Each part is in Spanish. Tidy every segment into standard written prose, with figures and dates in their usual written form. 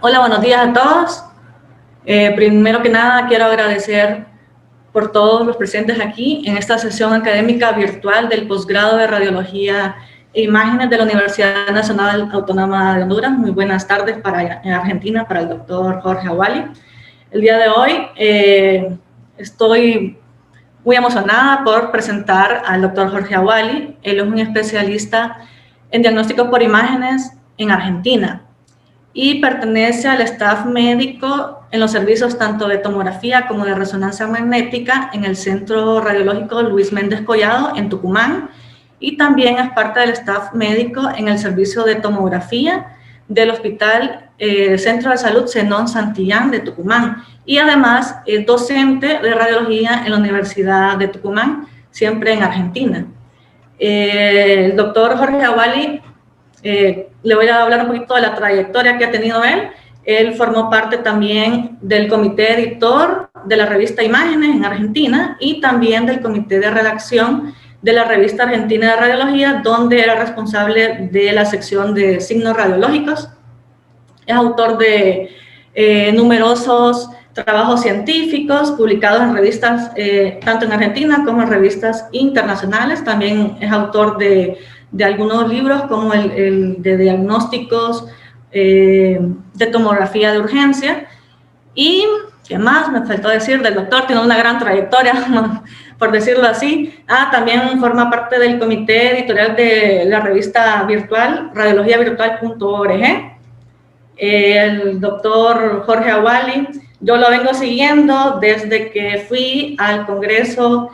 Hola, buenos días a todos. Primero que nada, quiero agradecer por todos los presentes aquí en esta sesión académica virtual del posgrado de Radiología e Imágenes de la Universidad Nacional Autónoma de Honduras. Muy buenas tardes en Argentina para el doctor Jorge Awali. El día de hoy estoy muy emocionada por presentar al doctor Jorge Awali. Él es un especialista en diagnóstico por imágenes en Argentina y pertenece al staff médico en los servicios tanto de tomografía como de resonancia magnética en el Centro Radiológico Luis Méndez Collado en Tucumán, y también es parte del staff médico en el servicio de tomografía del Hospital Centro de Salud Zenón Santillán de Tucumán, y además es docente de radiología en la Universidad de Tucumán, siempre en Argentina. El doctor Jorge Awali, le voy a hablar un poquito de la trayectoria que ha tenido él. Él formó parte también del comité editor de la revista Imágenes en Argentina y también del comité de redacción de la revista Argentina de Radiología, donde era responsable de la sección de signos radiológicos. Es autor de numerosos trabajos científicos publicados en revistas tanto en Argentina como en revistas internacionales. También es autor de algunos libros como el de diagnósticos de tomografía de urgencia. Y, ¿qué más me faltó decir del doctor? Tiene una gran trayectoria, por decirlo así. También forma parte del comité editorial de la revista virtual, radiologiavirtual.org. El doctor Jorge Awali, yo lo vengo siguiendo desde que fui al Congreso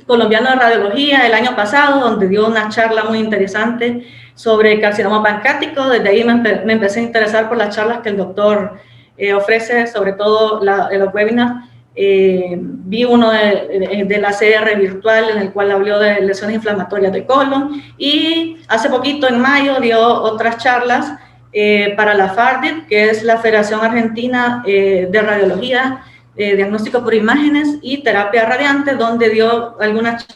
Colombiano de Radiología el año pasado, donde dio una charla muy interesante sobre carcinoma pancreático. Desde ahí me empecé a interesar por las charlas que el doctor ofrece, sobre todo en los webinars. Vi uno de la CR virtual en el cual habló de lesiones inflamatorias de colon, y hace poquito, en mayo, dio otras charlas para la FARDIT, que es la Federación Argentina de Radiología, diagnóstico por imágenes y terapia radiante, donde dio algunas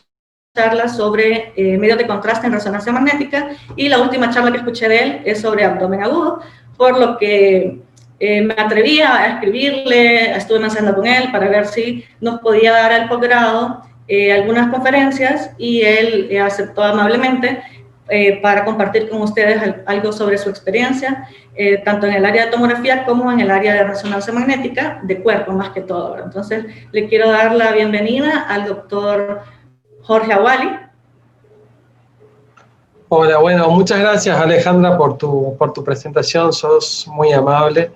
charlas sobre medios de contraste en resonancia magnética, y la última charla que escuché de él es sobre abdomen agudo, por lo que me atreví a escribirle, estuve mensajeando con él para ver si nos podía dar al posgrado algunas conferencias, y él aceptó amablemente para compartir con ustedes algo sobre su experiencia, tanto en el área de tomografía como en el área de resonancia magnética, de cuerpo más que todo. Entonces, le quiero dar la bienvenida al doctor Jorge Awali. Hola, bueno, muchas gracias Alejandra por tu presentación, sos muy amable.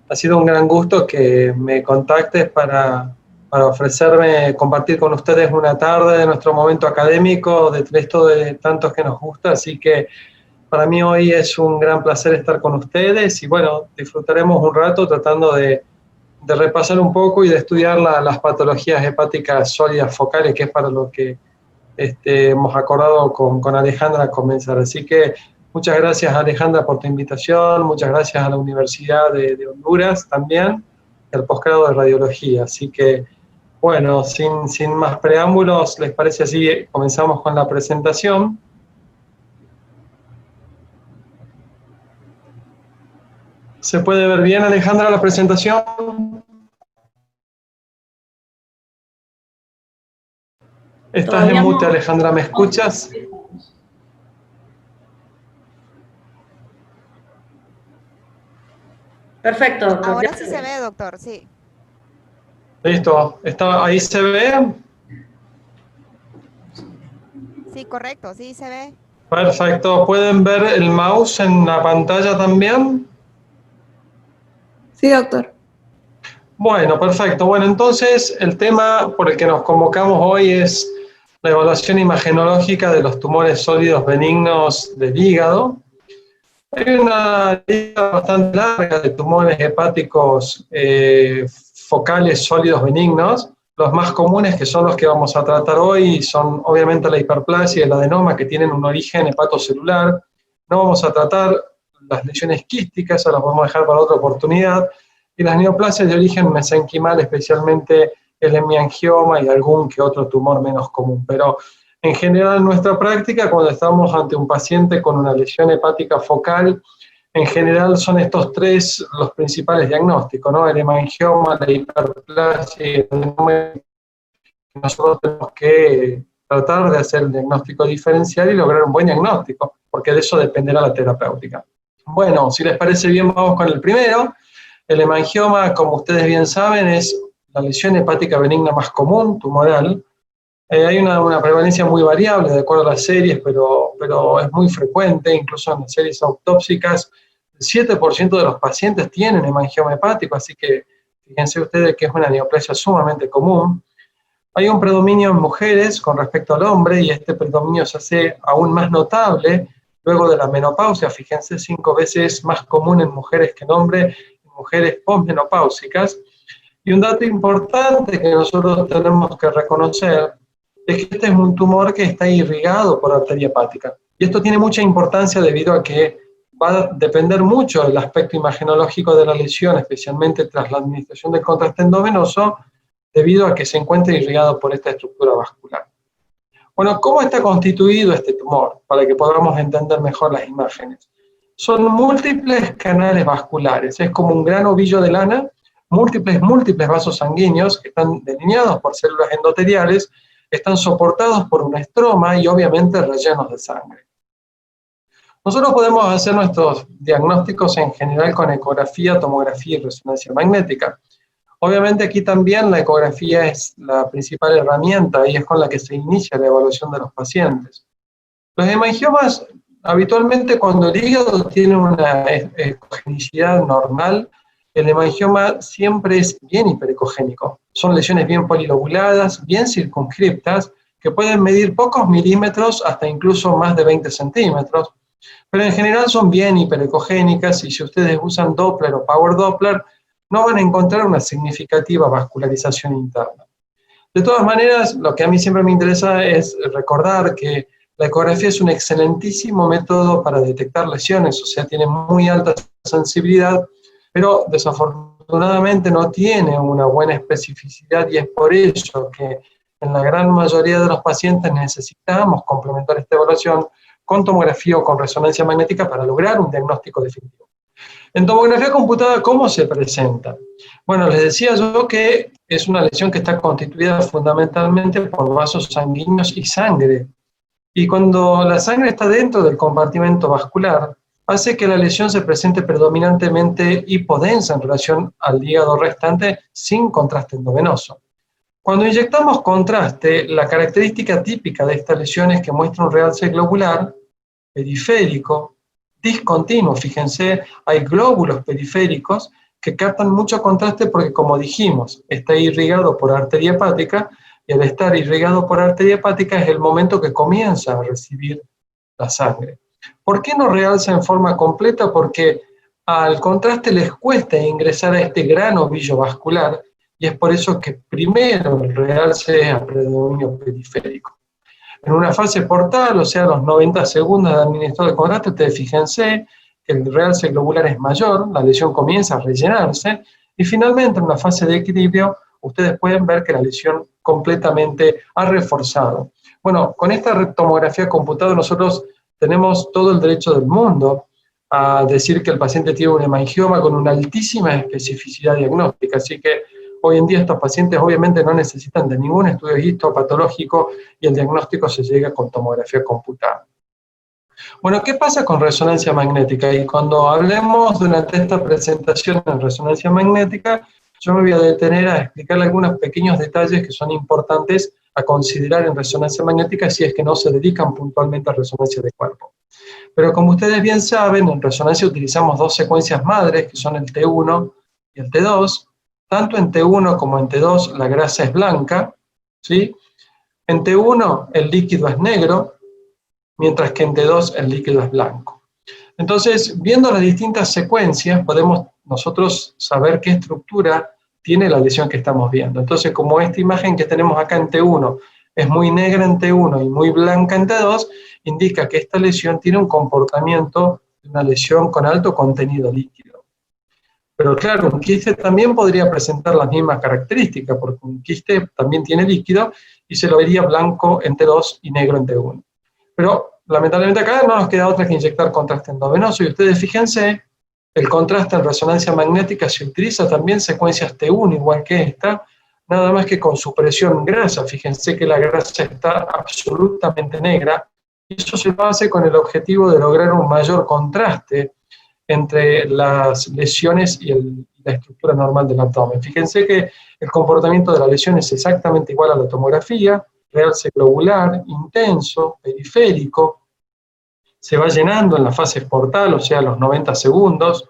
Ha sido un gran gusto que me contactes para ofrecerme compartir con ustedes una tarde de nuestro momento académico, de esto de tantos que nos gusta, así que para mí hoy es un gran placer estar con ustedes y bueno, disfrutaremos un rato tratando de repasar un poco y de estudiar las patologías hepáticas sólidas focales, que es para lo que hemos acordado con Alejandra comenzar. Así que muchas gracias Alejandra por tu invitación, muchas gracias a la Universidad de Honduras también, el posgrado de Radiología. Así que, bueno, sin más preámbulos, ¿les parece así? Comenzamos con la presentación. ¿Se puede ver bien, Alejandra, la presentación? Estás en mute, Alejandra, ¿me escuchas? Perfecto, doctor. Ahora sí se ve, doctor, sí. Listo, ¿ahí se ve? Sí, correcto, sí se ve. Perfecto, ¿pueden ver el mouse en la pantalla también? Sí, doctor. Bueno, perfecto. Bueno, entonces el tema por el que nos convocamos hoy es la evaluación imagenológica de los tumores sólidos benignos del hígado. Hay una lista bastante larga de tumores hepáticos focales sólidos benignos. Los más comunes, que son los que vamos a tratar hoy, son obviamente la hiperplasia y el adenoma, que tienen un origen hepatocelular. No vamos a tratar las lesiones quísticas, eso las vamos a dejar para otra oportunidad. Y las neoplasias de origen mesenquimal, especialmente el hemiangioma y algún que otro tumor menos común. Pero en general en nuestra práctica, cuando estamos ante un paciente con una lesión hepática focal, En general son estos tres los principales diagnósticos, ¿no? El hemangioma, la hiperplasia y el adenoma. Nosotros tenemos que tratar de hacer el diagnóstico diferencial y lograr un buen diagnóstico, porque de eso dependerá la terapéutica. Bueno, si les parece bien, vamos con el primero. El hemangioma, como ustedes bien saben, es la lesión hepática benigna más común, tumoral. Hay una prevalencia muy variable de acuerdo a las series, pero es muy frecuente, incluso en las series autópsicas. El 7% de los pacientes tienen hemangioma hepático, así que fíjense ustedes que es una neoplasia sumamente común. Hay un predominio en mujeres con respecto al hombre, y este predominio se hace aún más notable luego de la menopausia. Fíjense, 5 veces más común en mujeres que en hombres, en mujeres posmenopáusicas. Y un dato importante que nosotros tenemos que reconocer es que este es un tumor que está irrigado por arteria hepática. Y esto tiene mucha importancia debido a que va a depender mucho del aspecto imagenológico de la lesión, especialmente tras la administración del contraste endovenoso, debido a que se encuentra irrigado por esta estructura vascular. Bueno, ¿cómo está constituido este tumor? Para que podamos entender mejor las imágenes. Son múltiples canales vasculares, es como un gran ovillo de lana, múltiples vasos sanguíneos que están delineados por células endoteliales, están soportados por una estroma y obviamente rellenos de sangre. Nosotros podemos hacer nuestros diagnósticos en general con ecografía, tomografía y resonancia magnética. Obviamente aquí también la ecografía es la principal herramienta y es con la que se inicia la evaluación de los pacientes. Los hemangiomas, habitualmente cuando el hígado tiene una ecogenicidad normal, el hemangioma siempre es bien hiperecogénico. Son lesiones bien polilobuladas, bien circunscriptas, que pueden medir pocos milímetros hasta incluso más de 20 centímetros, pero en general son bien hiperecogénicas, y si ustedes usan Doppler o Power Doppler, no van a encontrar una significativa vascularización interna. De todas maneras, lo que a mí siempre me interesa es recordar que la ecografía es un excelentísimo método para detectar lesiones, o sea, tiene muy alta sensibilidad, pero desafortunadamente no tiene una buena especificidad, y es por eso que en la gran mayoría de los pacientes necesitamos complementar esta evaluación con tomografía o con resonancia magnética para lograr un diagnóstico definitivo. En tomografía computada, ¿cómo se presenta? Bueno, les decía yo que es una lesión que está constituida fundamentalmente por vasos sanguíneos y sangre. Y cuando la sangre está dentro del compartimento vascular, hace que la lesión se presente predominantemente hipodensa en relación al hígado restante sin contraste endovenoso. Cuando inyectamos contraste, la característica típica de esta lesión es que muestra un realce globular, periférico, discontinuo. Fíjense, hay glóbulos periféricos que captan mucho contraste porque, como dijimos, está irrigado por arteria hepática, y al estar irrigado por arteria hepática es el momento que comienza a recibir la sangre. ¿Por qué no realza en forma completa? Porque al contraste les cuesta ingresar a este gran ovillo vascular, y es por eso que primero el realce es a predominio periférico. En una fase portal, o sea, los 90 segundos de administrar el contraste, ustedes fíjense que el realce globular es mayor, la lesión comienza a rellenarse, y finalmente en una fase de equilibrio, ustedes pueden ver que la lesión completamente ha reforzado. Bueno, con esta tomografía computada nosotros tenemos todo el derecho del mundo a decir que el paciente tiene un hemangioma con una altísima especificidad diagnóstica, así que hoy en día estos pacientes obviamente no necesitan de ningún estudio histopatológico y el diagnóstico se llega con tomografía computada. Bueno, ¿qué pasa con resonancia magnética? Y cuando hablemos durante esta presentación en resonancia magnética, yo me voy a detener a explicarle algunos pequeños detalles que son importantes a considerar en resonancia magnética si es que no se dedican puntualmente a resonancia de cuerpo. Pero como ustedes bien saben, en resonancia utilizamos dos secuencias madres, que son el T1 y el T2. Tanto en T1 como en T2 la grasa es blanca, ¿sí? En T1 el líquido es negro, mientras que en T2 el líquido es blanco. Entonces, viendo las distintas secuencias, podemos nosotros saber qué estructura tiene la lesión que estamos viendo. Entonces, como esta imagen que tenemos acá en T1 es muy negra en T1 y muy blanca en T2, indica que esta lesión tiene un comportamiento de una lesión con alto contenido líquido. Pero claro, un quiste también podría presentar las mismas características, porque un quiste también tiene líquido y se lo vería blanco en T2 y negro en T1. Pero lamentablemente acá no nos queda otra que inyectar contraste endovenoso, y ustedes fíjense El contraste en resonancia magnética se utiliza también secuencias T1, igual que esta, nada más que con supresión grasa. Fíjense que la grasa está absolutamente negra, y eso se hace con el objetivo de lograr un mayor contraste entre las lesiones y la estructura normal del abdomen. Fíjense que el comportamiento de la lesión es exactamente igual a la tomografía, realce globular, intenso, periférico, se va llenando en la fase portal, o sea, a los 90 segundos.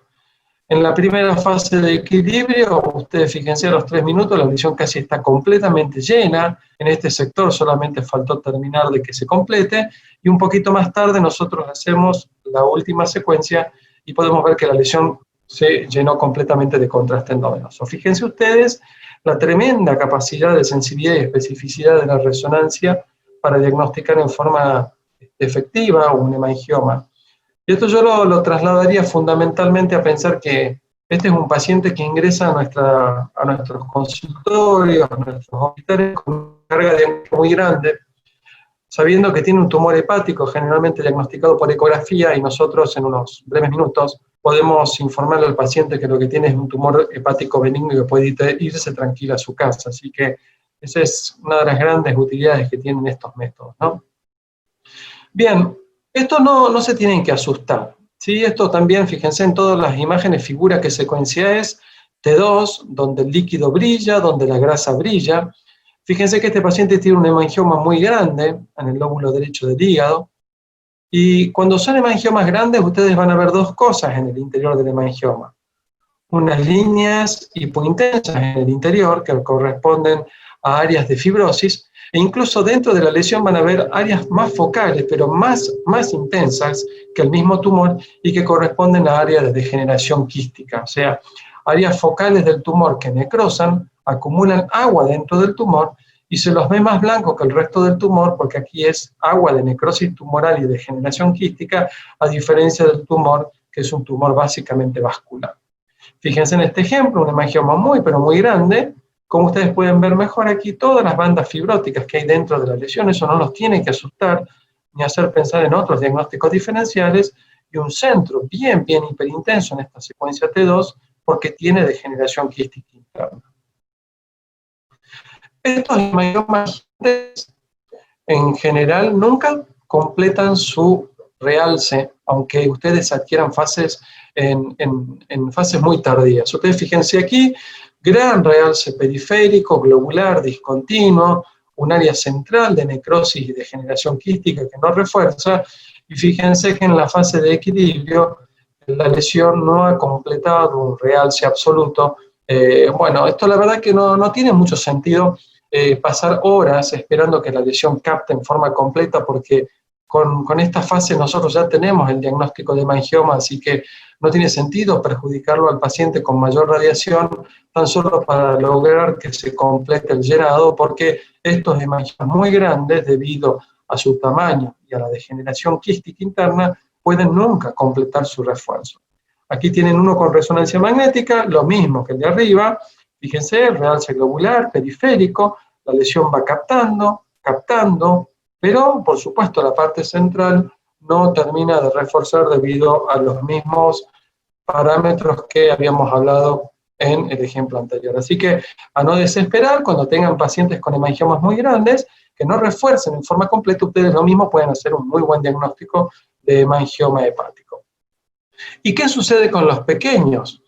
En la primera fase de equilibrio, ustedes fíjense, a los 3 minutos la lesión casi está completamente llena. En este sector solamente faltó terminar de que se complete, y un poquito más tarde nosotros hacemos la última secuencia y podemos ver que la lesión se llenó completamente de contraste endovenoso. Fíjense ustedes la tremenda capacidad de sensibilidad y especificidad de la resonancia para diagnosticar en forma efectiva un hemangioma. Y esto yo lo trasladaría fundamentalmente a pensar que este es un paciente que ingresa a nuestros consultorios, a nuestros hospitales con una carga de muy grande, sabiendo que tiene un tumor hepático generalmente diagnosticado por ecografía, y nosotros en unos breves minutos podemos informarle al paciente que lo que tiene es un tumor hepático benigno y que puede irse tranquila a su casa. Así que esa es una de las grandes utilidades que tienen estos métodos, ¿no? Bien, esto no se tienen que asustar, ¿sí? Esto también, fíjense, en todas las imágenes figura qué secuencia es, T2, donde el líquido brilla, donde la grasa brilla. Fíjense que este paciente tiene un hemangioma muy grande en el lóbulo derecho del hígado, y cuando son hemangiomas grandes ustedes van a ver dos cosas en el interior del hemangioma. Unas líneas hipointensas en el interior que corresponden a áreas de fibrosis, e incluso dentro de la lesión van a ver áreas más focales, pero más intensas que el mismo tumor, y que corresponden a áreas de degeneración quística, o sea, áreas focales del tumor que necrosan, acumulan agua dentro del tumor, y se los ve más blancos que el resto del tumor, porque aquí es agua de necrosis tumoral y degeneración quística, a diferencia del tumor, que es un tumor básicamente vascular. Fíjense en este ejemplo, un hemangioma pero muy grande. Como ustedes pueden ver mejor aquí, todas las bandas fibróticas que hay dentro de la lesión, eso no los tiene que asustar, ni hacer pensar en otros diagnósticos diferenciales, y un centro bien hiperintenso en esta secuencia T2, porque tiene degeneración quística interna. Estos hemangiomas en general nunca completan su realce, aunque ustedes adquieran fases en fases muy tardías. Ustedes fíjense aquí, gran realce periférico, globular, discontinuo, un área central de necrosis y degeneración quística que no refuerza, y fíjense que en la fase de equilibrio la lesión no ha completado un realce absoluto. Bueno, esto la verdad que no tiene mucho sentido pasar horas esperando que la lesión capte en forma completa, porque con esta fase nosotros ya tenemos el diagnóstico de hemangioma, así que no tiene sentido perjudicarlo al paciente con mayor radiación tan solo para lograr que se complete el llenado, porque estos hemangiomas muy grandes, debido a su tamaño y a la degeneración quística interna, pueden nunca completar su refuerzo. Aquí tienen uno con resonancia magnética, lo mismo que el de arriba. Fíjense, el realce globular, periférico, la lesión va captando, pero por supuesto la parte central no termina de reforzar debido a los mismos parámetros que habíamos hablado en el ejemplo anterior. Así que a no desesperar cuando tengan pacientes con hemangiomas muy grandes, que no refuercen en forma completa, ustedes lo mismo pueden hacer un muy buen diagnóstico de hemangioma hepático. ¿Y qué sucede con los pequeños?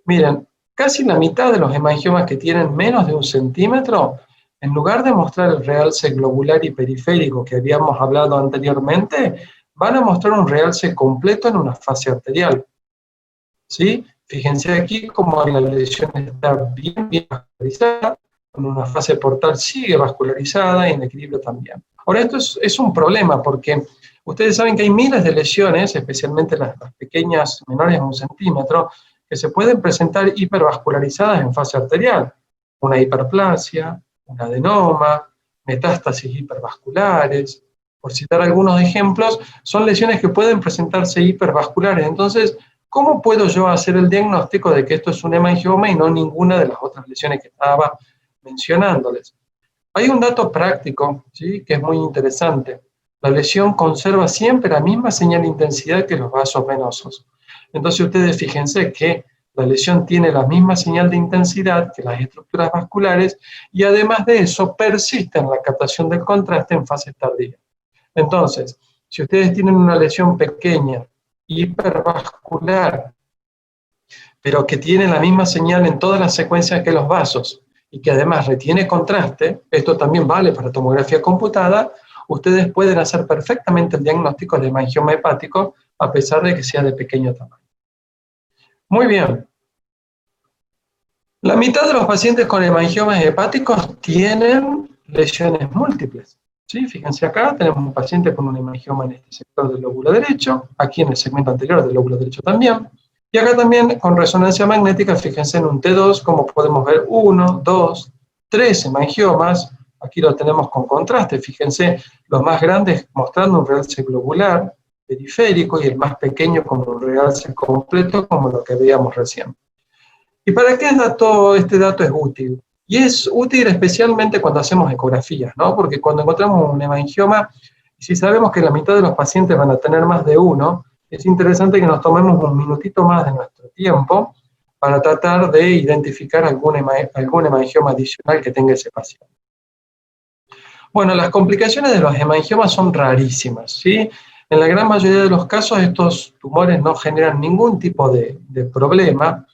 Miren, casi la mitad de los hemangiomas que tienen menos de 1 centímetro, en lugar de mostrar el realce globular y periférico que habíamos hablado anteriormente, van a mostrar un realce completo en una fase arterial. ¿Sí? Fíjense aquí cómo la lesión está bien vascularizada, en una fase portal sigue vascularizada y en equilibrio también. Ahora, esto es un problema porque ustedes saben que hay miles de lesiones, especialmente las pequeñas menores a 1 centímetro, que se pueden presentar hipervascularizadas en fase arterial. Una hiperplasia, un adenoma, metástasis hipervasculares. Por citar algunos ejemplos, son lesiones que pueden presentarse hipervasculares. Entonces, ¿cómo puedo yo hacer el diagnóstico de que esto es un hemangioma y no ninguna de las otras lesiones que estaba mencionándoles? Hay un dato práctico, ¿sí?, que es muy interesante. La lesión conserva siempre la misma señal de intensidad que los vasos venosos. Entonces ustedes fíjense que la lesión tiene la misma señal de intensidad que las estructuras vasculares y además de eso persiste en la captación del contraste en fases tardías. Entonces, si ustedes tienen una lesión pequeña, hipervascular, pero que tiene la misma señal en todas las secuencias que los vasos y que además retiene contraste, esto también vale para tomografía computada, ustedes pueden hacer perfectamente el diagnóstico de hemangioma hepático a pesar de que sea de pequeño tamaño. Muy bien. La mitad de los pacientes con hemangiomas hepáticos tienen lesiones múltiples. ¿Sí? Fíjense acá, tenemos un paciente con un hemangioma en este sector del lóbulo derecho, aquí en el segmento anterior del lóbulo derecho también, y acá también con resonancia magnética, fíjense en un T2, como podemos ver 1, 2, 3 hemangiomas, aquí lo tenemos con contraste, fíjense los más grandes mostrando un realce globular, periférico, y el más pequeño como un realce completo, como lo que veíamos recién. ¿Y para qué este dato es útil? Y es útil especialmente cuando hacemos ecografías, ¿no? Porque cuando encontramos un hemangioma, si sabemos que la mitad de los pacientes van a tener más de uno, es interesante que nos tomemos un minutito más de nuestro tiempo para tratar de identificar algún hemangioma adicional que tenga ese paciente. Bueno, las complicaciones de los hemangiomas son rarísimas, ¿sí? En la gran mayoría de los casos estos tumores no generan ningún tipo de problema,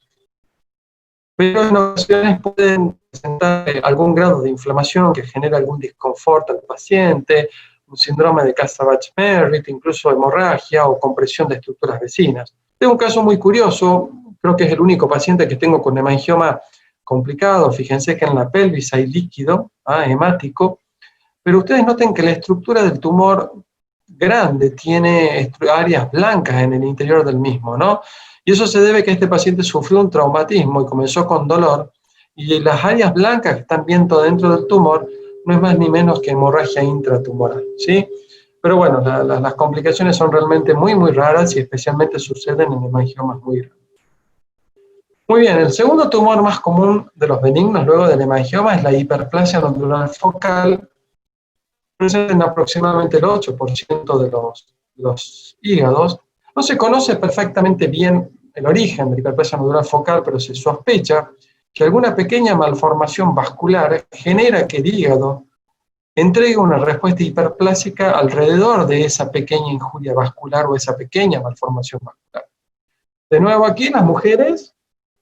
pero en ocasiones pueden presentar algún grado de inflamación que genera algún disconfort al paciente, un síndrome de Kasabach-Merritt, incluso hemorragia o compresión de estructuras vecinas. Tengo un caso muy curioso, creo que es el único paciente que tengo con hemangioma complicado, fíjense que en la pelvis hay líquido hemático, pero ustedes noten que la estructura del tumor grande tiene áreas blancas en el interior del mismo, ¿no? Y eso se debe a que este paciente sufrió un traumatismo y comenzó con dolor, y las áreas blancas que están viendo dentro del tumor no es más ni menos que hemorragia intratumoral, ¿sí? Pero bueno, las complicaciones son realmente muy, muy raras y especialmente suceden en hemangiomas muy grandes. Muy bien, el segundo tumor más común de los benignos luego del hemangioma es la hiperplasia nodular focal, presente en aproximadamente el 8% de los hígados. No se conoce perfectamente bien el origen de la hiperplasia nodular focal, pero se sospecha que alguna pequeña malformación vascular genera que el hígado entregue una respuesta hiperplásica alrededor de esa pequeña injuria vascular o esa pequeña malformación vascular. De nuevo aquí las mujeres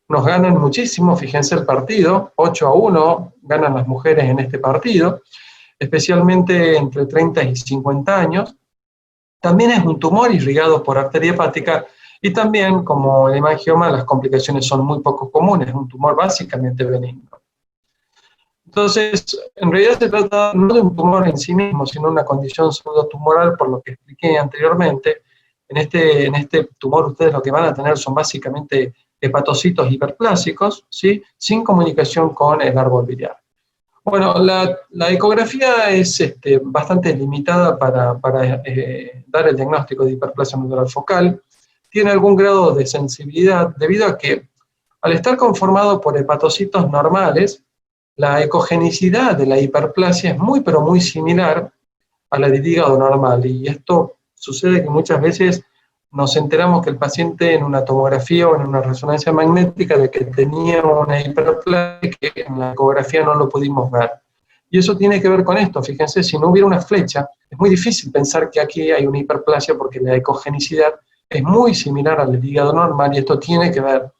nos ganan muchísimo, fíjense el partido, 8-1 ganan las mujeres en este partido, especialmente entre 30 y 50 años. También es un tumor irrigado por arteria hepática y también, como el hemangioma, las complicaciones son muy poco comunes, es un tumor básicamente benigno. Entonces, en realidad se trata no de un tumor en sí mismo, sino una condición pseudotumoral, por lo que expliqué anteriormente. En este tumor ustedes lo que van a tener son básicamente hepatocitos hiperplásicos, ¿sí? Sin comunicación con el árbol biliar. Bueno, la ecografía es bastante limitada para dar el diagnóstico de hiperplasia nodular focal. Tiene algún grado de sensibilidad debido a que al estar conformado por hepatocitos normales, la ecogenicidad de la hiperplasia es muy pero muy similar a la del hígado normal, y esto sucede que muchas veces nos enteramos que el paciente en una tomografía o en una resonancia magnética de que tenía una hiperplasia que en la ecografía no lo pudimos ver. Y eso tiene que ver con esto, fíjense, si no hubiera una flecha, es muy difícil pensar que aquí hay una hiperplasia porque la ecogenicidad es muy similar al del hígado normal, y esto tiene que ver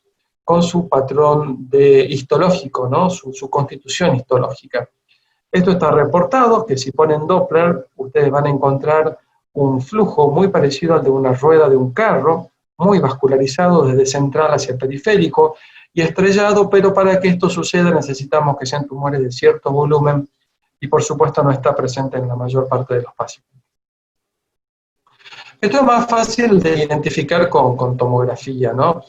con su patrón histológico, ¿no? Su constitución histológica. Esto está reportado, que si ponen Doppler, ustedes van a encontrar un flujo muy parecido al de una rueda de un carro, muy vascularizado desde central hacia periférico y estrellado, pero para que esto suceda necesitamos que sean tumores de cierto volumen y por supuesto no está presente en la mayor parte de los pacientes. Esto es más fácil de identificar con tomografía, ¿no?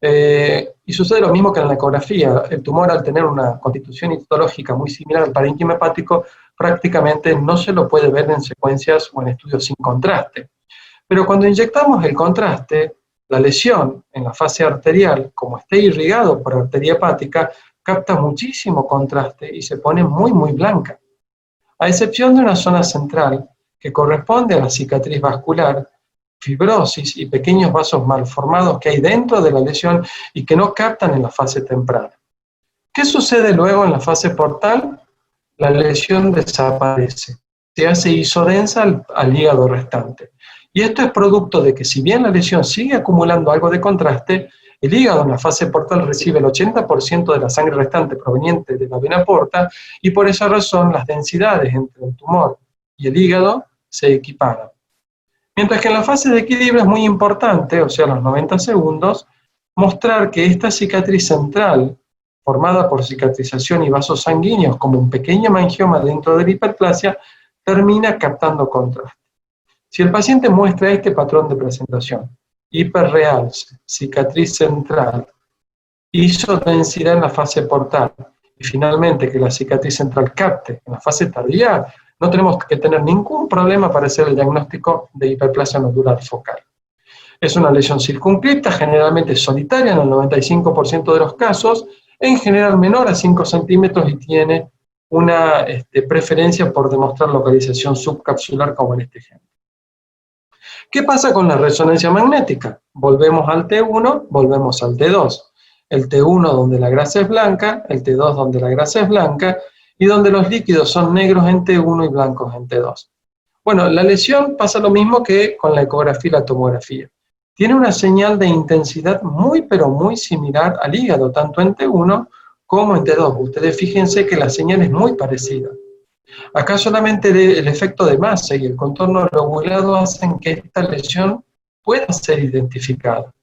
Y sucede lo mismo que en la ecografía. El tumor, al tener una constitución histológica muy similar al parénquima hepático, prácticamente no se lo puede ver en secuencias o en estudios sin contraste. Pero cuando inyectamos el contraste, la lesión en la fase arterial, como esté irrigado por arteria hepática, capta muchísimo contraste y se pone muy, muy blanca. A excepción de una zona central que corresponde a la cicatriz vascular, fibrosis y pequeños vasos malformados que hay dentro de la lesión y que no captan en la fase temprana. ¿Qué sucede luego en la fase portal? La lesión desaparece, se hace isodensa al hígado restante. Y esto es producto de que si bien la lesión sigue acumulando algo de contraste, el hígado en la fase portal recibe el 80% de la sangre restante proveniente de la vena porta y por esa razón las densidades entre el tumor y el hígado se equiparan. Mientras que en la fase de equilibrio es muy importante, o sea, los 90 segundos, mostrar que esta cicatriz central, formada por cicatrización y vasos sanguíneos como un pequeño hemangioma dentro de la hiperplasia, termina captando contraste. Si el paciente muestra este patrón de presentación, hiperrealce, cicatriz central, isodensidad en la fase portal, y finalmente que la cicatriz central capte en la fase tardía, no tenemos que tener ningún problema para hacer el diagnóstico de hiperplasia nodular focal. Es una lesión circunscripta, generalmente solitaria en el 95% de los casos, en general menor a 5 centímetros y tiene una preferencia por demostrar localización subcapsular como en este ejemplo. ¿Qué pasa con la resonancia magnética? Volvemos al T1, volvemos al T2. El T1 donde la grasa es blanca, el T2 donde la grasa es blanca, y donde los líquidos son negros en T1 y blancos en T2. Bueno, la lesión pasa lo mismo que con la ecografía y la tomografía. Tiene una señal de intensidad muy pero muy similar al hígado, tanto en T1 como en T2. Ustedes fíjense que la señal es muy parecida. Acá solamente el efecto de masa y el contorno lobulado hacen que esta lesión pueda ser identificada.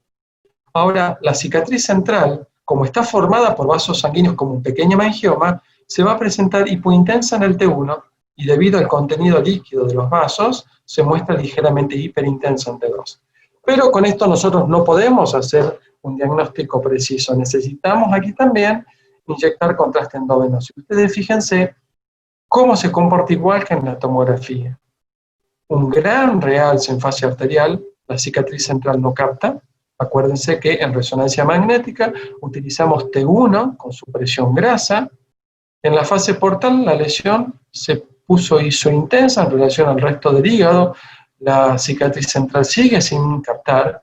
Ahora, la cicatriz central, como está formada por vasos sanguíneos como un pequeño hemangioma, se va a presentar hipointensa en el T1 y debido al contenido líquido de los vasos, se muestra ligeramente hiperintensa en T2. Pero con esto nosotros no podemos hacer un diagnóstico preciso. Necesitamos aquí también inyectar contraste endovenoso. Ustedes fíjense cómo se comporta igual que en la tomografía. Un gran realce en fase arterial, la cicatriz central no capta. Acuérdense que en resonancia magnética utilizamos T1 con su presión grasa. En la fase portal la lesión se puso isointensa en relación al resto del hígado, la cicatriz central sigue sin captar,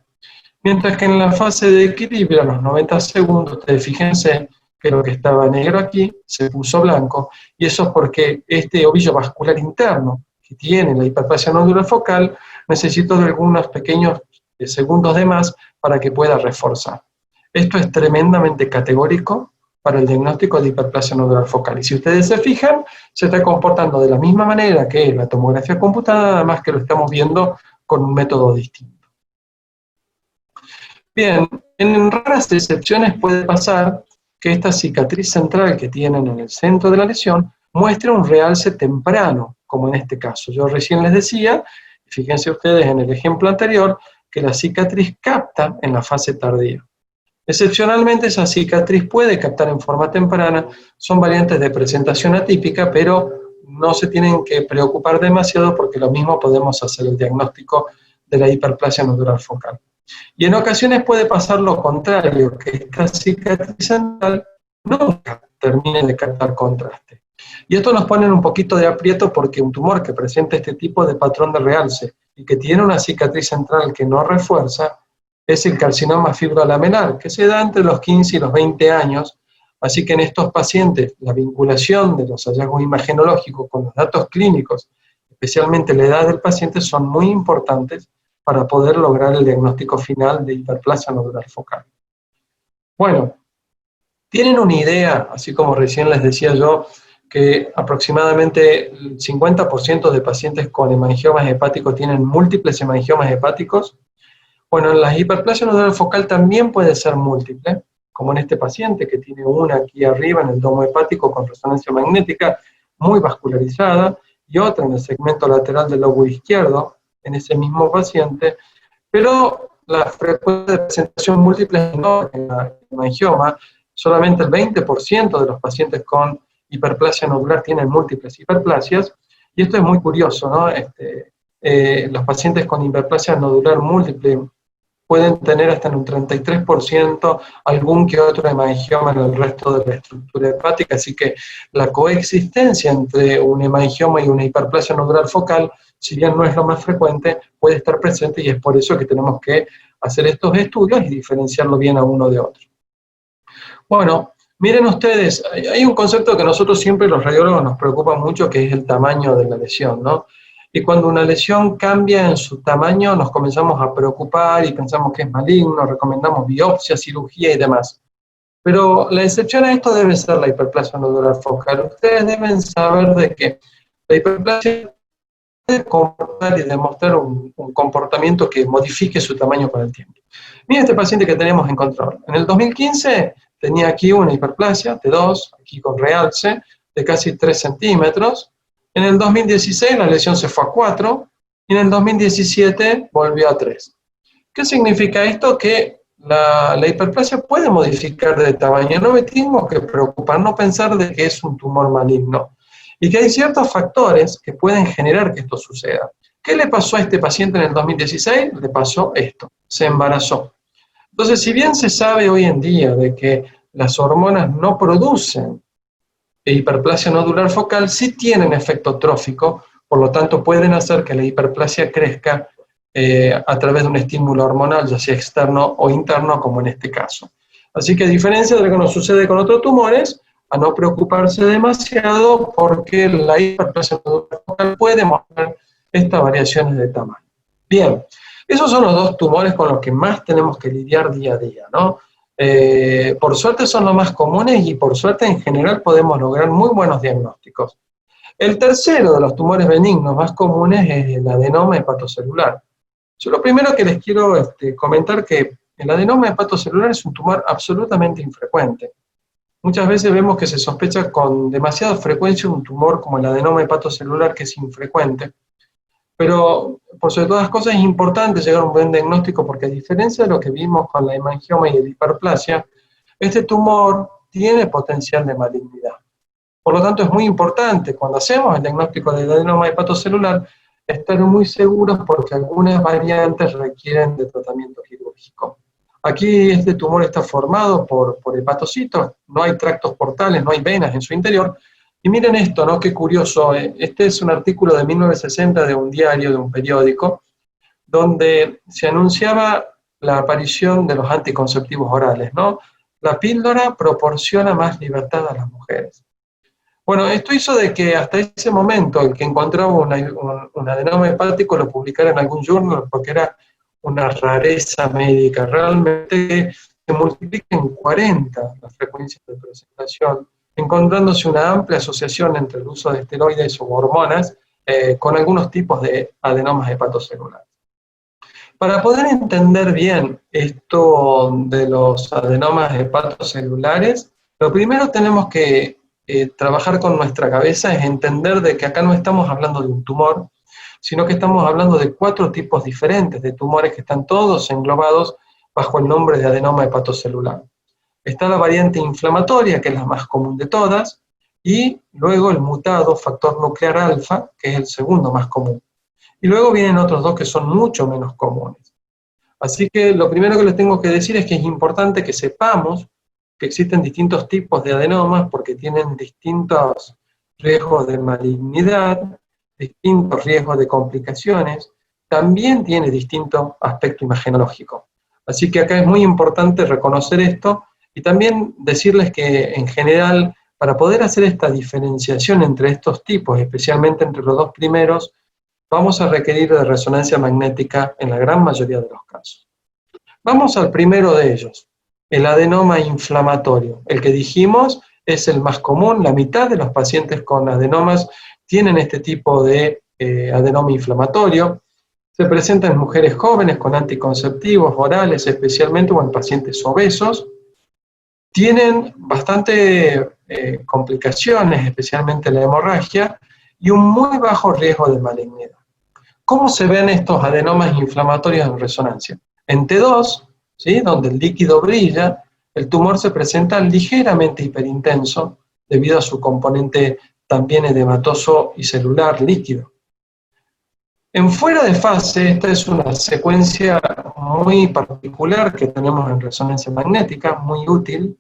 mientras que en la fase de equilibrio, a los 90 segundos, ustedes fíjense que lo que estaba negro aquí se puso blanco, y eso es porque este ovillo vascular interno que tiene la hiperplasia nodular focal necesita de algunos pequeños segundos de más para que pueda reforzar. Esto es tremendamente categórico para el diagnóstico de hiperplasia nodular focal. Y si ustedes se fijan, se está comportando de la misma manera que la tomografía computada, nada más que lo estamos viendo con un método distinto. Bien, en raras excepciones puede pasar que esta cicatriz central que tienen en el centro de la lesión muestre un realce temprano, como en este caso. Yo recién les decía, fíjense ustedes en el ejemplo anterior, que la cicatriz capta en la fase tardía. Excepcionalmente esa cicatriz puede captar en forma temprana, son variantes de presentación atípica, pero no se tienen que preocupar demasiado porque lo mismo podemos hacer el diagnóstico de la hiperplasia nodular focal. Y en ocasiones puede pasar lo contrario, que esta cicatriz central nunca termine de captar contraste. Y esto nos pone en un poquito de aprieto porque un tumor que presenta este tipo de patrón de realce y que tiene una cicatriz central que no refuerza, es el carcinoma fibrolamelar, que se da entre los 15 y los 20 años, así que en estos pacientes la vinculación de los hallazgos imagenológicos con los datos clínicos, especialmente la edad del paciente, son muy importantes para poder lograr el diagnóstico final de hiperplasia nodular focal. Bueno, tienen una idea, así como recién les decía yo, que aproximadamente el 50% de pacientes con hemangiomas hepáticos tienen múltiples hemangiomas hepáticos. Bueno, la hiperplasia nodular focal también puede ser múltiple, como en este paciente que tiene una aquí arriba en el domo hepático con resonancia magnética muy vascularizada y otra en el segmento lateral del lóbulo izquierdo en ese mismo paciente, pero la frecuencia de presentación múltiple es menor en la hemangioma, solamente el 20% de los pacientes con hiperplasia nodular tienen múltiples hiperplasias, y esto es muy curioso, ¿no? Los pacientes con hiperplasia nodular múltiple pueden tener hasta en un 33% algún que otro hemangioma en el resto de la estructura hepática, así que la coexistencia entre un hemangioma y una hiperplasia nodular focal, si bien no es lo más frecuente, puede estar presente y es por eso que tenemos que hacer estos estudios y diferenciarlo bien a uno de otro. Bueno, miren ustedes, hay un concepto que a nosotros siempre los radiólogos nos preocupa mucho, que es el tamaño de la lesión, ¿no? Y cuando una lesión cambia en su tamaño, nos comenzamos a preocupar y pensamos que es maligno, recomendamos biopsia, cirugía y demás. Pero la excepción a esto debe ser la hiperplasia nodular focal. Ustedes deben saber de que la hiperplasia puede comportar y demostrar un comportamiento que modifique su tamaño con el tiempo. Miren este paciente que tenemos en control. En el 2015 tenía aquí una hiperplasia T2, aquí con realce, de casi 3 centímetros. En el 2016 la lesión se fue a 4, y en el 2017 volvió a 3. ¿Qué significa esto? Que la hiperplasia puede modificar de tamaño. No me tengo que preocupar, no pensar de que es un tumor maligno. Y que hay ciertos factores que pueden generar que esto suceda. ¿Qué le pasó a este paciente en el 2016? Le pasó esto, se embarazó. Entonces, si bien se sabe hoy en día de que las hormonas no producen hiperplasia nodular focal, sí tienen efecto trófico, por lo tanto pueden hacer que la hiperplasia crezca a través de un estímulo hormonal, ya sea externo o interno, como en este caso. Así que a diferencia de lo que nos sucede con otros tumores, a no preocuparse demasiado porque la hiperplasia nodular focal puede mostrar estas variaciones de tamaño. Bien, esos son los dos tumores con los que más tenemos que lidiar día a día, ¿no? Por suerte son los más comunes y por suerte en general podemos lograr muy buenos diagnósticos. El tercero de los tumores benignos más comunes es el adenoma hepatocelular. Yo lo primero que les quiero comentar que el adenoma hepatocelular es un tumor absolutamente infrecuente. Muchas veces vemos que se sospecha con demasiada frecuencia un tumor como el adenoma hepatocelular, que es infrecuente. Pero, por sobre todas las cosas, es importante llegar a un buen diagnóstico porque, a diferencia de lo que vimos con la hemangioma y la hiperplasia, este tumor tiene potencial de malignidad. Por lo tanto, es muy importante, cuando hacemos el diagnóstico del adenoma hepatocelular, estar muy seguros porque algunas variantes requieren de tratamiento quirúrgico. Aquí este tumor está formado por hepatocitos, no hay tractos portales, no hay venas en su interior. Y miren esto, ¿no? Qué curioso. Este es un artículo de 1960 de un diario, de un periódico, donde se anunciaba la aparición de los anticonceptivos orales, ¿no? La píldora proporciona más libertad a las mujeres. Bueno, esto hizo de que hasta ese momento el que encontraba un adenoma hepático lo publicara en algún journal porque era una rareza médica. Realmente se multiplica en 40 las frecuencias de presentación, encontrándose una amplia asociación entre el uso de esteroides o hormonas con algunos tipos de adenomas hepatocelulares. Para poder entender bien esto de los adenomas hepatocelulares, lo primero tenemos que trabajar con nuestra cabeza es entender de que acá no estamos hablando de un tumor, sino que estamos hablando de 4 tipos diferentes de tumores que están todos englobados bajo el nombre de adenoma hepatocelular. Está la variante inflamatoria, que es la más común de todas, y luego el mutado factor nuclear alfa, que es el segundo más común. Y luego vienen otros 2 que son mucho menos comunes. Así que lo primero que les tengo que decir es que es importante que sepamos que existen distintos tipos de adenomas porque tienen distintos riesgos de malignidad, distintos riesgos de complicaciones, también tiene distinto aspecto imagenológico. Así que acá es muy importante reconocer esto y también decirles que en general, para poder hacer esta diferenciación entre estos tipos, especialmente entre los 2 primeros, vamos a requerir de resonancia magnética en la gran mayoría de los casos. Vamos al primero de ellos, el adenoma inflamatorio. El que dijimos es el más común, la mitad de los pacientes con adenomas tienen este tipo de adenoma inflamatorio. Se presenta en mujeres jóvenes con anticonceptivos orales, especialmente o en pacientes obesos. Tienen bastante complicaciones, especialmente la hemorragia, y un muy bajo riesgo de malignidad. ¿Cómo se ven estos adenomas inflamatorios en resonancia? En T2, ¿sí?, donde el líquido brilla, el tumor se presenta ligeramente hiperintenso debido a su componente también edematoso y celular líquido. En fuera de fase, esta es una secuencia muy particular que tenemos en resonancia magnética, muy útil.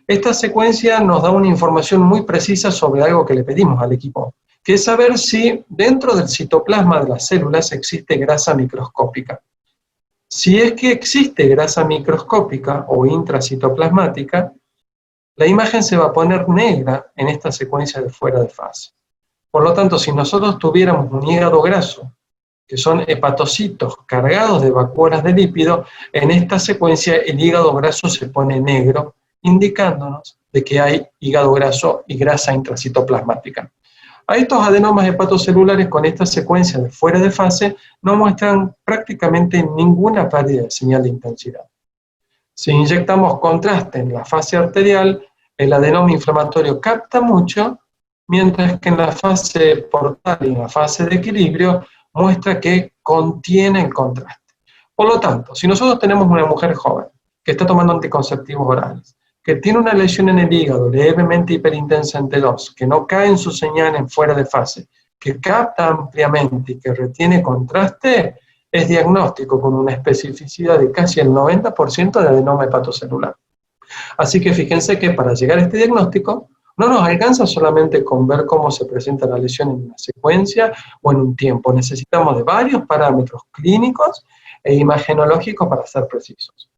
Esta secuencia nos da una información muy precisa sobre algo que le pedimos al equipo, que es saber si dentro del citoplasma de las células existe grasa microscópica. Si es que existe grasa microscópica o intracitoplasmática, la imagen se va a poner negra en esta secuencia de fuera de fase. Por lo tanto, si nosotros tuviéramos un hígado graso, que son hepatocitos cargados de vacuolas de lípido, en esta secuencia el hígado graso se pone negro, indicándonos de que hay hígado graso y grasa intracitoplasmática. A estos adenomas hepatocelulares con esta secuencia de fuera de fase no muestran prácticamente ninguna pérdida de señal de intensidad. Si inyectamos contraste en la fase arterial, el adenoma inflamatorio capta mucho, mientras que en la fase portal y en la fase de equilibrio muestra que contiene el contraste. Por lo tanto, si nosotros tenemos una mujer joven que está tomando anticonceptivos orales, que tiene una lesión en el hígado levemente hiperintensa en T2, que no cae en su señal en fuera de fase, que capta ampliamente y que retiene contraste, es diagnóstico con una especificidad de casi el 90% de adenoma hepatocelular. Así que fíjense que para llegar a este diagnóstico, no nos alcanza solamente con ver cómo se presenta la lesión en una secuencia o en un tiempo. Necesitamos de varios parámetros clínicos e imagenológicos para ser precisos.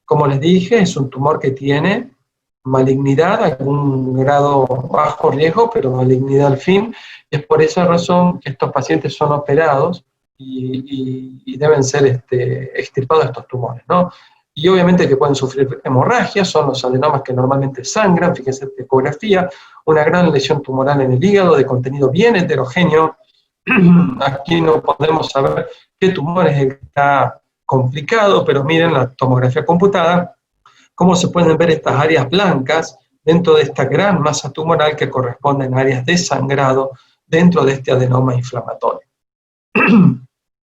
Como les dije, es un tumor que tiene malignidad, algún grado bajo riesgo, pero malignidad al fin. Es por esa razón que estos pacientes son operados y deben ser extirpados estos tumores, ¿no? Y obviamente que pueden sufrir hemorragias, son los adenomas que normalmente sangran, fíjense en ecografía, una gran lesión tumoral en el hígado de contenido bien heterogéneo. Aquí no podemos saber qué tumor es el que está complicado, pero miren la tomografía computada, cómo se pueden ver estas áreas blancas dentro de esta gran masa tumoral que corresponden a áreas de sangrado dentro de este adenoma inflamatorio.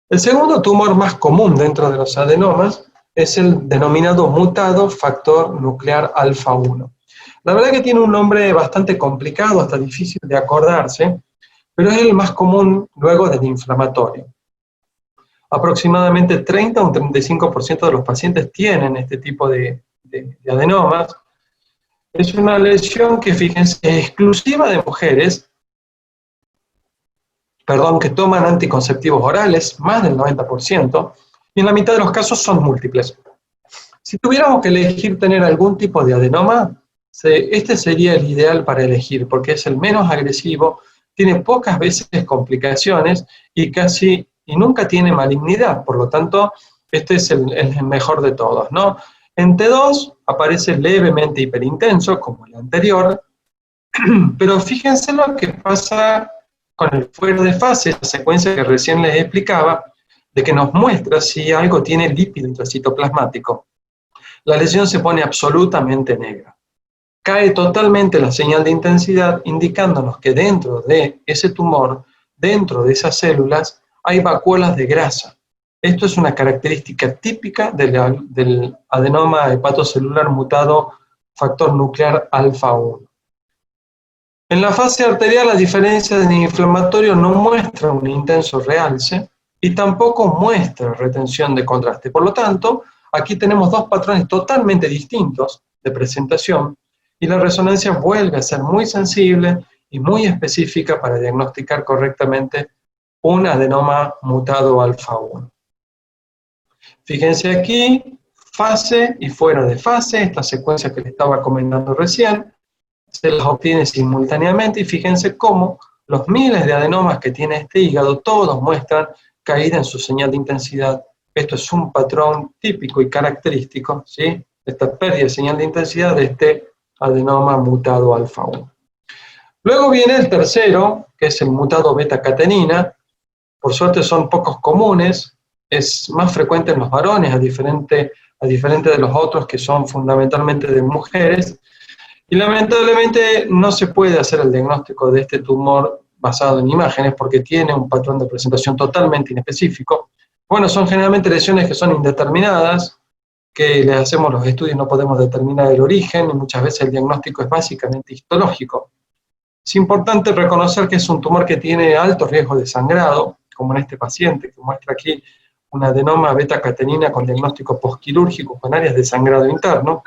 El segundo tumor más común dentro de los adenomas es el denominado mutado factor nuclear alfa 1. La verdad que tiene un nombre bastante complicado, hasta difícil de acordarse, pero es el más común luego del inflamatorio. Aproximadamente 30 o un 35% de los pacientes tienen este tipo de adenomas. Es una lesión que, fíjense, es exclusiva de mujeres, que toman anticonceptivos orales, más del 90%, y en la mitad de los casos son múltiples. Si tuviéramos que elegir tener algún tipo de adenoma, este sería el ideal para elegir, porque es el menos agresivo, tiene pocas veces complicaciones y nunca tiene malignidad, por lo tanto, este es el mejor de todos, ¿no? En T2 aparece levemente hiperintenso, como el anterior, pero fíjense lo que pasa con el fuera de fase, esa secuencia que recién les explicaba, de que nos muestra si algo tiene lípido intracitoplasmático. La lesión se pone absolutamente negra. Cae totalmente la señal de intensidad, indicándonos que dentro de ese tumor, dentro de esas células, hay vacuolas de grasa. Esto es una característica típica del adenoma hepatocelular mutado factor nuclear alfa 1. En la fase arterial, la diferencia del inflamatorio no muestra un intenso realce y tampoco muestra retención de contraste. Por lo tanto, aquí tenemos dos patrones totalmente distintos de presentación y la resonancia vuelve a ser muy sensible y muy específica para diagnosticar correctamente un adenoma mutado alfa 1. Fíjense aquí, fase y fuera de fase, esta secuencia que les estaba comentando recién, se las obtiene simultáneamente y fíjense cómo los miles de adenomas que tiene este hígado, todos muestran caída en su señal de intensidad. Esto es un patrón típico y característico, ¿sí? Esta pérdida de señal de intensidad de este adenoma mutado alfa 1. Luego viene el tercero, que es el mutado beta-catenina. Por suerte son pocos comunes, es más frecuente en los varones, a diferente de los otros que son fundamentalmente de mujeres. Y lamentablemente no se puede hacer el diagnóstico de este tumor basado en imágenes porque tiene un patrón de presentación totalmente inespecífico. Bueno, son generalmente lesiones que son indeterminadas, que les hacemos los estudios y no podemos determinar el origen, y muchas veces el diagnóstico es básicamente histológico. Es importante reconocer que es un tumor que tiene alto riesgo de sangrado, como en este paciente que muestra aquí un adenoma beta-catenina con diagnóstico postquirúrgico con áreas de sangrado interno,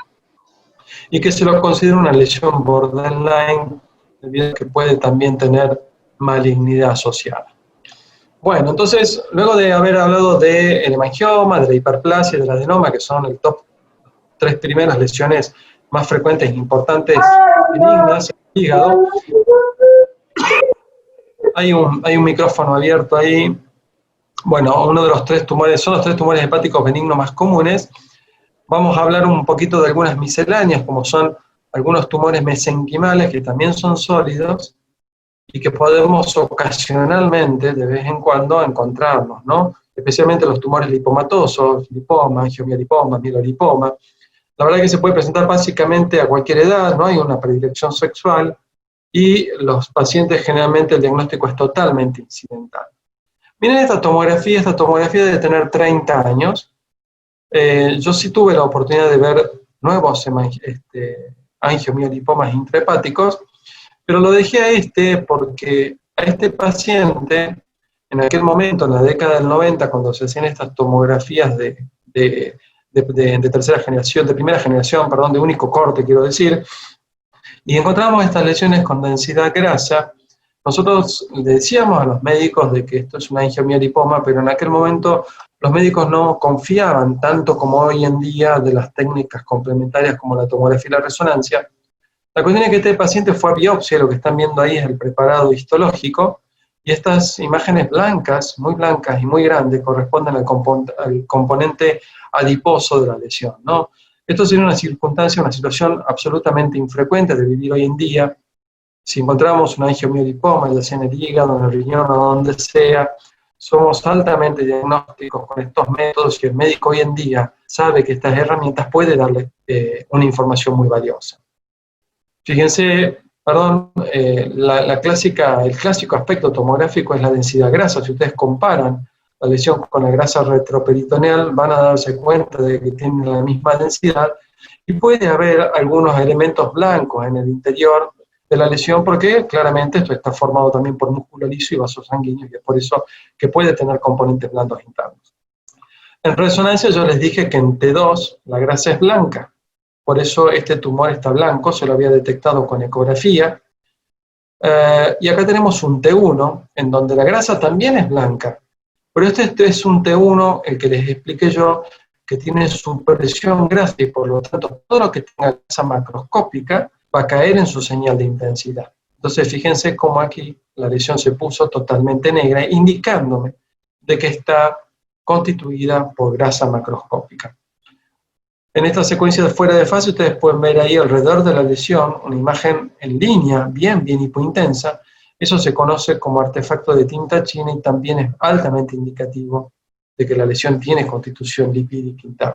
y que se lo considera una lesión borderline, debido a que puede también tener malignidad asociada. Bueno, entonces, luego de haber hablado del hemangioma, de la hiperplasia y del adenoma, que son el top 3 primeras lesiones más frecuentes e importantes benignas en el hígado, hay un micrófono abierto ahí. Bueno, uno de los 3 tumores, son los 3 tumores hepáticos benignos más comunes. Vamos a hablar un poquito de algunas misceláneas, como son algunos tumores mesenquimales, que también son sólidos, y que podemos ocasionalmente, de vez en cuando, encontrarnos, ¿no? Especialmente los tumores lipomatosos, lipoma, angiomiolipoma, mielolipoma. La verdad es que se puede presentar básicamente a cualquier edad, no hay una predilección sexual, y los pacientes generalmente el diagnóstico es totalmente incidental. Miren esta tomografía debe tener 30 años. Yo sí tuve la oportunidad de ver nuevos angiomiolipomas intrahepáticos, pero lo dejé a porque a este paciente, en aquel momento, en la década del 90, cuando se hacían estas tomografías de tercera generación, de primera generación, perdón, de único corte, quiero decir, y encontramos estas lesiones con densidad grasa, nosotros le decíamos a los médicos de que esto es un angiomiolipoma, pero en aquel momento los médicos no confiaban tanto como hoy en día de las técnicas complementarias como la tomografía y la resonancia. La cuestión es que este paciente fue a biopsia, lo que están viendo ahí es el preparado histológico, y estas imágenes blancas, muy blancas y muy grandes, corresponden al componente adiposo de la lesión, ¿no? Esto sería una circunstancia, una situación absolutamente infrecuente de vivir hoy en día. Si encontramos un angiomiolipoma, ya sea en el hígado, en el riñón o donde sea, somos altamente diagnósticos con estos métodos, y el médico hoy en día sabe que estas herramientas pueden darle una información muy valiosa. Fíjense, el clásico aspecto tomográfico es la densidad grasa. Si ustedes comparan la lesión con la grasa retroperitoneal, van a darse cuenta de que tienen la misma densidad, y puede haber algunos elementos blancos en el interior de la lesión, porque claramente esto está formado también por músculo liso y vasos sanguíneos, y es por eso que puede tener componentes blandos internos. En resonancia yo les dije que en T2 la grasa es blanca. Por eso este tumor está blanco, se lo había detectado con ecografía. Y acá tenemos un T1, en donde la grasa también es blanca. Pero este es un T1, el que les expliqué yo, que tiene supresión grasa, y por lo tanto todo lo que tenga grasa macroscópica va a caer en su señal de intensidad. Entonces fíjense cómo aquí la lesión se puso totalmente negra, indicándome de que está constituida por grasa macroscópica. En esta secuencia de fuera de fase ustedes pueden ver ahí alrededor de la lesión una imagen en línea bien hipointensa. Eso se conoce como artefacto de tinta china, y también es altamente indicativo de que la lesión tiene constitución lipídica interna.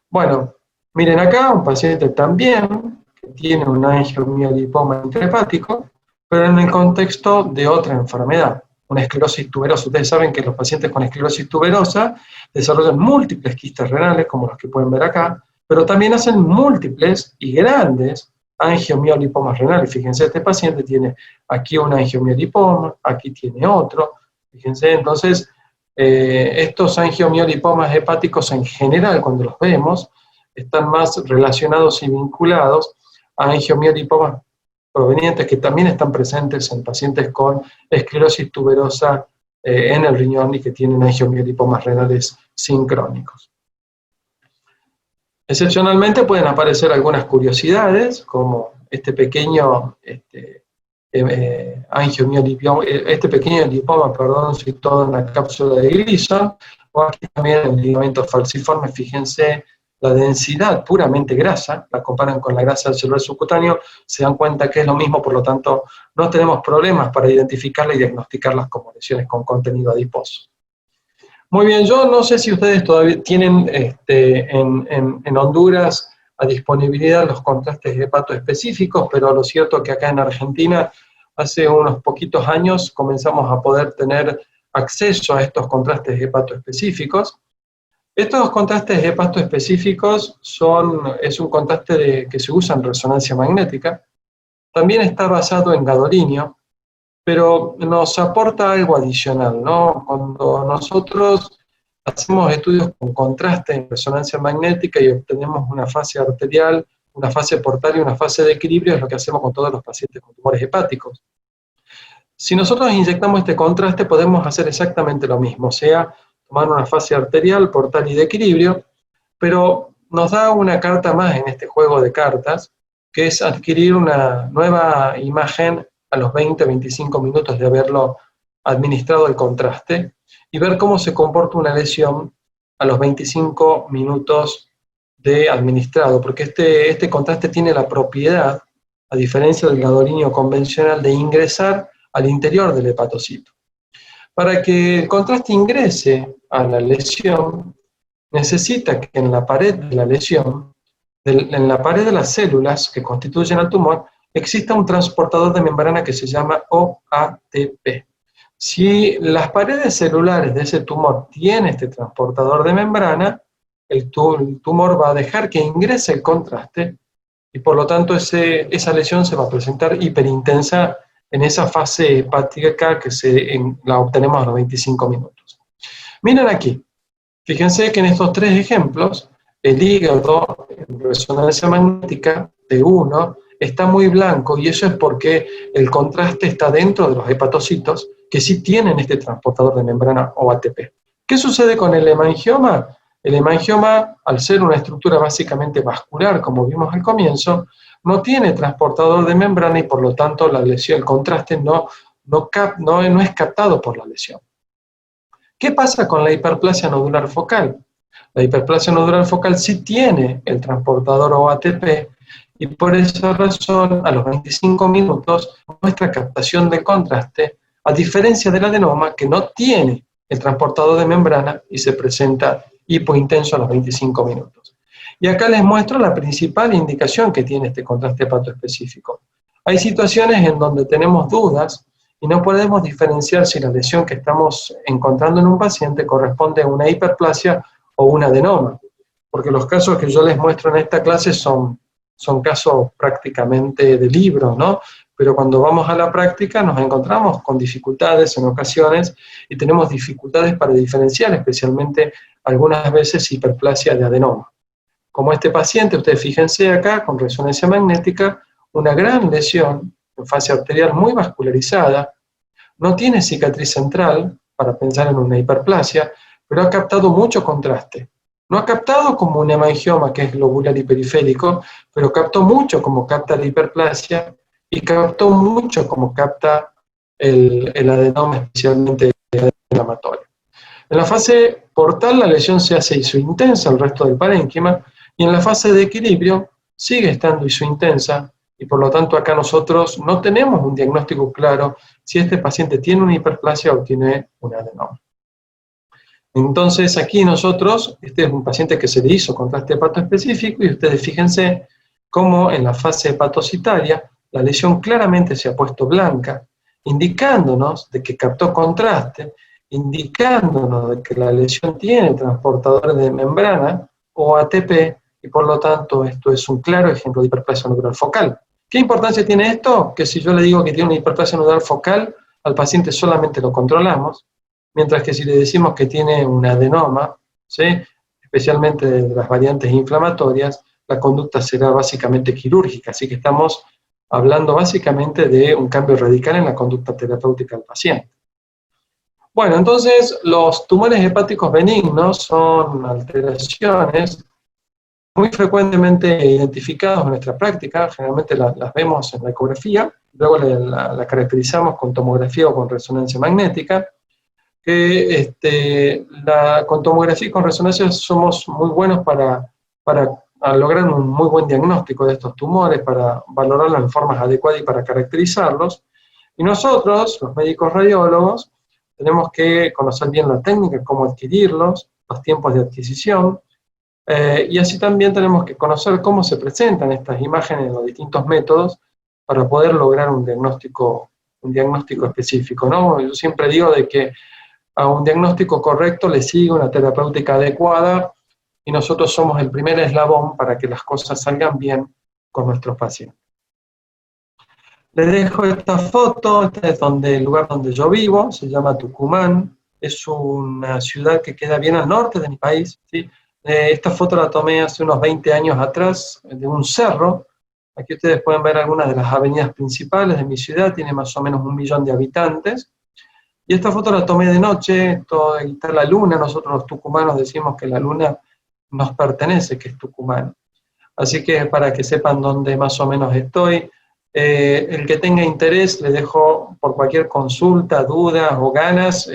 Bueno, miren acá un paciente también que tiene un angiomiolipoma intrahepático, pero en el contexto de otra enfermedad, una esclerosis tuberosa. Ustedes saben que los pacientes con esclerosis tuberosa desarrollan múltiples quistes renales, como los que pueden ver acá, pero también hacen múltiples y grandes angiomiolipomas renales. Fíjense, este paciente tiene aquí un angiomiolipoma, aquí tiene otro. Fíjense, entonces, estos angiomiolipomas hepáticos en general, cuando los vemos, están más relacionados y vinculados a angiomiolipomas provenientes que también están presentes en pacientes con esclerosis tuberosa en el riñón y que tienen angiomiolipomas renales sincrónicos. Excepcionalmente pueden aparecer algunas curiosidades, como este pequeño lipoma, situado en la cápsula de Gleason, o aquí también el ligamento falciforme. Fíjense la densidad puramente grasa, la comparan con la grasa del celular subcutáneo, se dan cuenta que es lo mismo, por lo tanto no tenemos problemas para identificarla y diagnosticarlas como lesiones con contenido adiposo. Muy bien, yo no sé si ustedes todavía tienen en Honduras a disponibilidad los contrastes hepatoespecíficos, pero lo cierto es que acá en Argentina hace unos poquitos años comenzamos a poder tener acceso a estos contrastes hepatoespecíficos. Estos contrastes hepatoespecíficos es un contraste que se usa en resonancia magnética. También está basado en gadolinio, pero nos aporta algo adicional, ¿no? Cuando nosotros hacemos estudios con contraste en resonancia magnética y obtenemos una fase arterial, una fase portal y una fase de equilibrio, es lo que hacemos con todos los pacientes con tumores hepáticos. Si nosotros inyectamos este contraste, podemos hacer exactamente lo mismo, o sea, tomar una fase arterial, portal y de equilibrio, pero nos da una carta más en este juego de cartas, que es adquirir una nueva imagen a los 20-25 minutos de haberlo administrado el contraste, y ver cómo se comporta una lesión a los 25 minutos de administrado, porque este contraste tiene la propiedad, a diferencia del gadolinio convencional, de ingresar al interior del hepatocito. Para que el contraste ingrese a la lesión, necesita que en la pared de la lesión, en la pared de las células que constituyen al tumor, exista un transportador de membrana que se llama OATP. Si las paredes celulares de ese tumor tienen este transportador de membrana, el tumor va a dejar que ingrese el contraste y por lo tanto esa lesión se va a presentar hiperintensa en esa fase hepática que la obtenemos a los 25 minutos. Miren aquí, fíjense que en estos tres ejemplos, el hígado en resonancia magnética de 1 está muy blanco y eso es porque el contraste está dentro de los hepatocitos que sí tienen este transportador de membrana OATP. ¿Qué sucede con el hemangioma? El hemangioma, al ser una estructura básicamente vascular, como vimos al comienzo, no tiene transportador de membrana y por lo tanto la lesión, el contraste no es captado por la lesión. ¿Qué pasa con la hiperplasia nodular focal? La hiperplasia nodular focal sí tiene el transportador OATP y por esa razón a los 25 minutos nuestra captación de contraste, a diferencia del adenoma que no tiene el transportador de membrana y se presenta hipointenso a los 25 minutos. Y acá les muestro la principal indicación que tiene este contraste hepatoespecífico. Hay situaciones en donde tenemos dudas y no podemos diferenciar si la lesión que estamos encontrando en un paciente corresponde a una hiperplasia o un adenoma, porque los casos que yo les muestro en esta clase son casos prácticamente de libro, ¿no? Pero cuando vamos a la práctica nos encontramos con dificultades en ocasiones y tenemos dificultades para diferenciar, especialmente algunas veces hiperplasia de adenoma. Como este paciente, ustedes fíjense acá, con resonancia magnética, una gran lesión en fase arterial muy vascularizada, no tiene cicatriz central, para pensar en una hiperplasia, pero ha captado mucho contraste. No ha captado como un hemangioma que es globular y periférico, pero captó mucho como capta la hiperplasia y captó mucho como capta el adenoma, especialmente el adenoma inflamatorio. En la fase portal la lesión se hace isointensa al resto del parénquima y en la fase de equilibrio sigue estando isointensa y por lo tanto acá nosotros no tenemos un diagnóstico claro si este paciente tiene una hiperplasia o tiene un adenoma. Entonces aquí nosotros, este es un paciente que se le hizo contraste hepatoespecífico y ustedes fíjense cómo en la fase hepatocitaria la lesión claramente se ha puesto blanca, indicándonos de que captó contraste, indicándonos de que la lesión tiene transportadores de membrana o ATP y por lo tanto esto es un claro ejemplo de hiperplasia nodular focal. ¿Qué importancia tiene esto? Que si yo le digo que tiene una hiperplasia nodular focal, al paciente solamente lo controlamos, mientras que si le decimos que tiene un adenoma, ¿sí?, especialmente de las variantes inflamatorias, la conducta será básicamente quirúrgica, así que estamos hablando básicamente de un cambio radical en la conducta terapéutica del paciente. Bueno, entonces los tumores hepáticos benignos son alteraciones muy frecuentemente identificadas en nuestra práctica, generalmente las vemos en la ecografía, luego la caracterizamos con tomografía o con resonancia magnética, que con tomografía y con resonancia somos muy buenos para lograr un muy buen diagnóstico de estos tumores, para valorarlos en formas adecuadas y para caracterizarlos. Y nosotros, los médicos radiólogos, tenemos que conocer bien la técnica, cómo adquirirlos, los tiempos de adquisición, y así también tenemos que conocer cómo se presentan estas imágenes en los distintos métodos para poder lograr un diagnóstico específico, ¿no? Yo siempre digo de que a un diagnóstico correcto le sigue una terapéutica adecuada y nosotros somos el primer eslabón para que las cosas salgan bien con nuestros pacientes. Les dejo esta foto, este es el lugar donde yo vivo, se llama Tucumán, es una ciudad que queda bien al norte de mi país, ¿sí? Esta foto la tomé hace unos 20 años atrás, de un cerro. Aquí ustedes pueden ver algunas de las avenidas principales de mi ciudad, tiene más o menos 1 millón de habitantes. Y esta foto la tomé de noche, ahí está la luna, nosotros los tucumanos decimos que la luna nos pertenece, que es tucumano. Así que para que sepan dónde más o menos estoy, el que tenga interés, le dejo por cualquier consulta, dudas o ganas,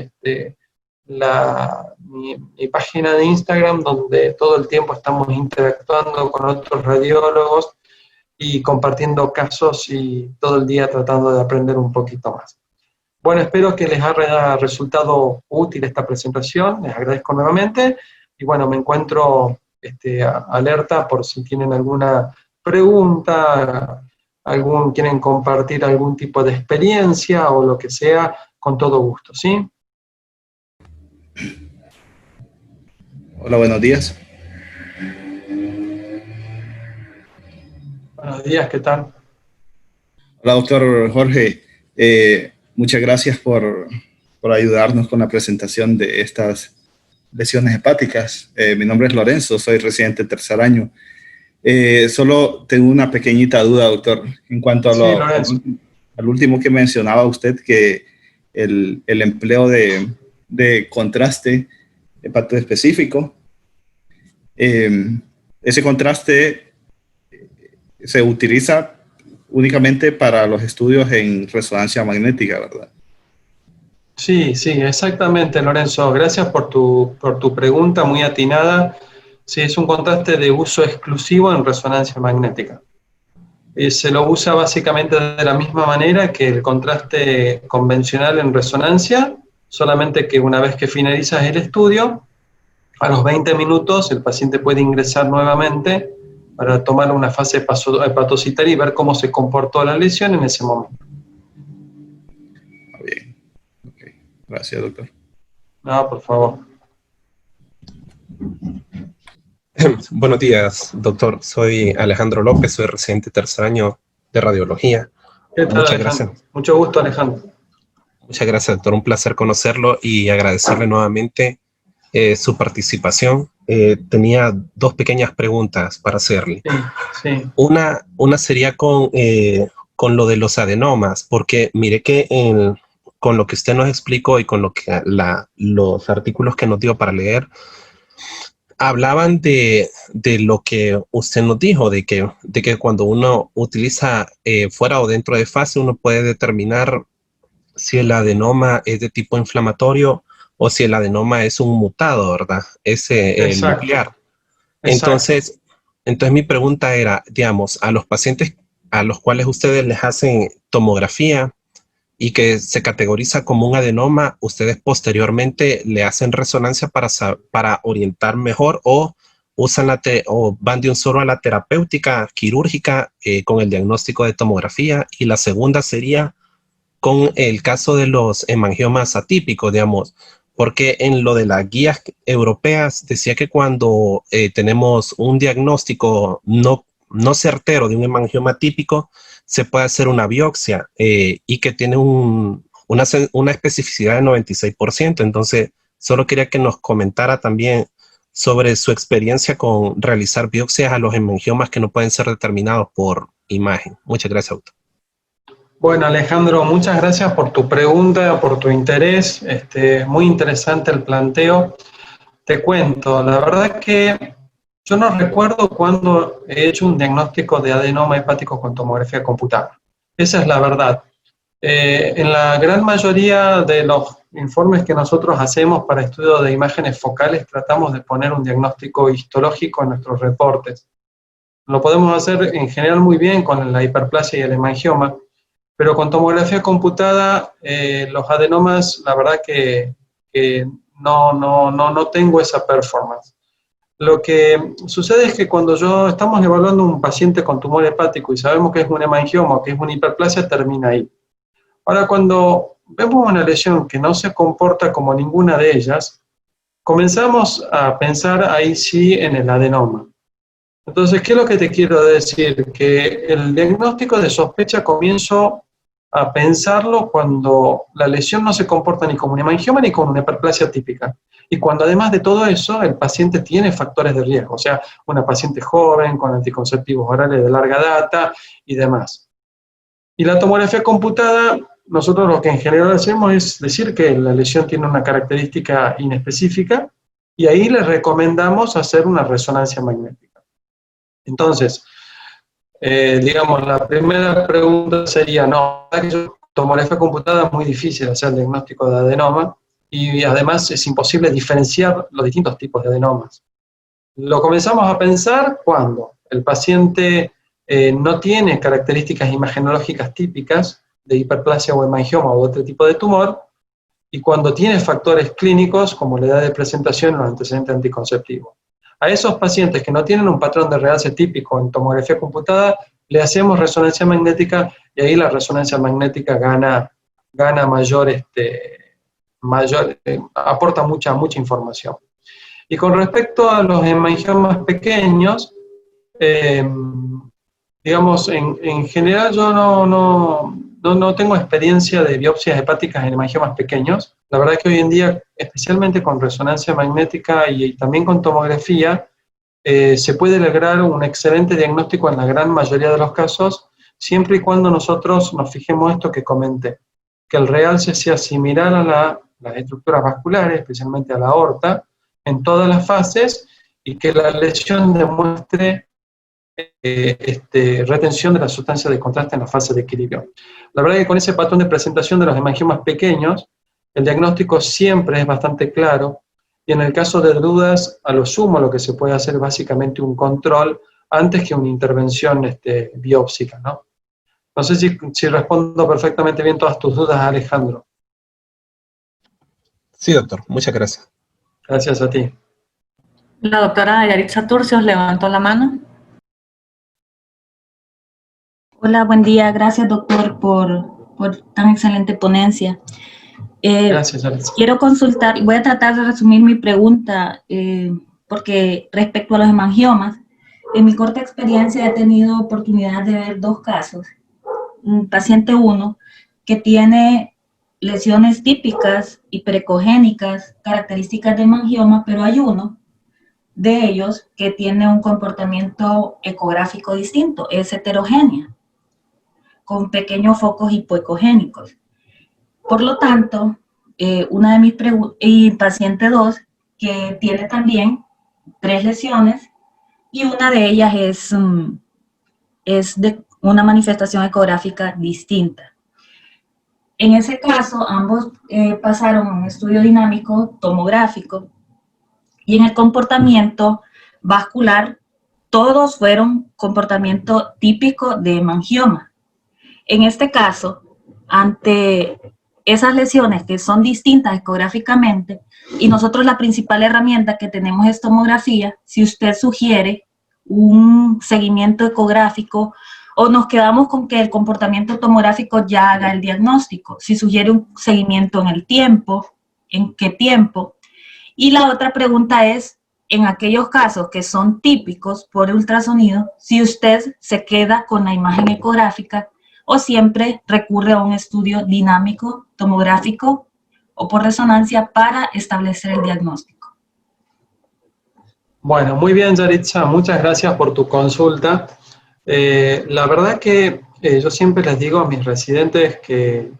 mi página de Instagram, donde todo el tiempo estamos interactuando con otros radiólogos y compartiendo casos y todo el día tratando de aprender un poquito más. Bueno, espero que les haya resultado útil esta presentación, les agradezco nuevamente, y bueno, me encuentro alerta por si tienen alguna pregunta, quieren compartir algún tipo de experiencia o lo que sea, con todo gusto, ¿sí? Hola, buenos días. Buenos días, ¿qué tal? Hola, doctor Jorge. Muchas gracias por ayudarnos con la presentación de estas lesiones hepáticas. Mi nombre es Lorenzo, soy residente de tercer año. Solo tengo una pequeñita duda, doctor, en cuanto a al último que mencionaba usted, que el empleo de contraste hepatoespecífico, ese contraste se utiliza únicamente para los estudios en resonancia magnética, ¿verdad? Sí, exactamente, Lorenzo. Gracias por tu pregunta muy atinada. Sí, es un contraste de uso exclusivo en resonancia magnética. Se lo usa básicamente de la misma manera que el contraste convencional en resonancia, solamente que una vez que finalizas el estudio, a los 20 minutos el paciente puede ingresar nuevamente para tomar una fase hepatocitaria y ver cómo se comportó la lesión en ese momento. Bien. Okay. Gracias, doctor. No, por favor. Buenos días, doctor. Soy Alejandro López, soy residente tercer año de radiología. ¿Qué tal, Muchas Alejandro? gracias. Mucho gusto, Alejandro. Muchas gracias, doctor. Un placer conocerlo y agradecerle nuevamente su participación. Tenía dos pequeñas preguntas para hacerle. Sí. Una sería con lo de los adenomas, porque mire que con lo que usted nos explicó y con lo que los artículos que nos dio para leer, hablaban de lo que usted nos dijo, de que cuando uno utiliza fuera o dentro de fase, uno puede determinar si el adenoma es de tipo inflamatorio o si el adenoma es un mutado, ¿verdad? El nuclear. Entonces mi pregunta era, digamos, a los pacientes a los cuales ustedes les hacen tomografía y que se categoriza como un adenoma, ustedes posteriormente le hacen resonancia para orientar mejor o van de un solo a la terapéutica quirúrgica con el diagnóstico de tomografía. Y la segunda sería con el caso de los hemangiomas atípicos, digamos, porque en lo de las guías europeas decía que cuando tenemos un diagnóstico no certero de un hemangioma atípico, se puede hacer una biopsia y que tiene una especificidad de 96%. Entonces, solo quería que nos comentara también sobre su experiencia con realizar biopsias a los hemangiomas que no pueden ser determinados por imagen. Muchas gracias, doctor. Bueno, Alejandro, muchas gracias por tu pregunta, por tu interés. Muy interesante el planteo. Te cuento, la verdad que yo no recuerdo cuándo he hecho un diagnóstico de adenoma hepático con tomografía computada. Esa es la verdad. En la gran mayoría de los informes que nosotros hacemos para estudio de imágenes focales, tratamos de poner un diagnóstico histológico en nuestros reportes. Lo podemos hacer en general muy bien con la hiperplasia y el hemangioma, pero con tomografía computada, los adenomas, la verdad que no tengo esa performance. Lo que sucede es que cuando estamos evaluando un paciente con tumor hepático y sabemos que es un hemangioma o que es una hiperplasia, termina ahí. Ahora, cuando vemos una lesión que no se comporta como ninguna de ellas, comenzamos a pensar ahí sí en el adenoma. Entonces, ¿qué es lo que te quiero decir? Que el diagnóstico de sospecha comienzo a pensarlo cuando la lesión no se comporta ni como un hemangioma ni como una hiperplasia típica. Y cuando además de todo eso, el paciente tiene factores de riesgo, o sea, una paciente joven, con anticonceptivos orales de larga data y demás. Y la tomografía computada, nosotros lo que en general hacemos es decir que la lesión tiene una característica inespecífica, y ahí les recomendamos hacer una resonancia magnética. Entonces, digamos, la primera pregunta sería, no, tomografía computada es muy difícil hacer el diagnóstico de adenoma, y además es imposible diferenciar los distintos tipos de adenomas. Lo comenzamos a pensar cuando el paciente no tiene características imagenológicas típicas de hiperplasia o hemangioma o otro tipo de tumor, y cuando tiene factores clínicos como la edad de presentación o los antecedentes anticonceptivos. A esos pacientes que no tienen un patrón de realce típico en tomografía computada, le hacemos resonancia magnética, y ahí la resonancia magnética gana aporta mucha información. Y con respecto a los hemangiomas pequeños, digamos, en general yo no tengo experiencia de biopsias hepáticas en hemangiomas pequeños. La verdad es que hoy en día, especialmente con resonancia magnética y también con tomografía, se puede lograr un excelente diagnóstico en la gran mayoría de los casos, siempre y cuando nosotros nos fijemos esto que comenté, que el realce sea similar a las estructuras vasculares, especialmente a la aorta, en todas las fases, y que la lesión demuestre retención de la sustancia de contraste en la fase de equilibrio. La verdad es que con ese patrón de presentación de los hemangiomas pequeños, el diagnóstico siempre es bastante claro, y en el caso de dudas, a lo sumo lo que se puede hacer es básicamente un control antes que una intervención biópsica, ¿no? No sé si respondo perfectamente bien todas tus dudas, Alejandro. Sí, doctor, muchas gracias. Gracias a ti. La doctora Yaritza Turcios levantó la mano. Hola, buen día. Gracias, doctor, por tan excelente ponencia. Gracias, Yaritza. Quiero consultar, voy a tratar de resumir mi pregunta, porque respecto a los hemangiomas, en mi corta experiencia he tenido oportunidad de ver dos casos. Un paciente 1 que tiene lesiones típicas y precogénicas, características de hemangioma, pero hay uno de ellos que tiene un comportamiento ecográfico distinto, es heterogénea, con pequeños focos hipoecogénicos. Por lo tanto, una de mis preguntas, y paciente 2, que tiene también 3 lesiones, y una de ellas es de una manifestación ecográfica distinta. En ese caso, ambos pasaron un estudio dinámico tomográfico, y en el comportamiento vascular, todos fueron comportamiento típico de hemangioma. En este caso, ante esas lesiones que son distintas ecográficamente, y nosotros la principal herramienta que tenemos es tomografía, si usted sugiere un seguimiento ecográfico, o nos quedamos con que el comportamiento tomográfico ya haga el diagnóstico, si sugiere un seguimiento en el tiempo, en qué tiempo. Y la otra pregunta es, en aquellos casos que son típicos por ultrasonido, si usted se queda con la imagen ecográfica o siempre recurre a un estudio dinámico, tomográfico o por resonancia para establecer el diagnóstico. Bueno, muy bien, Yaritza, muchas gracias por tu consulta. La verdad que yo siempre les digo a mis residentes que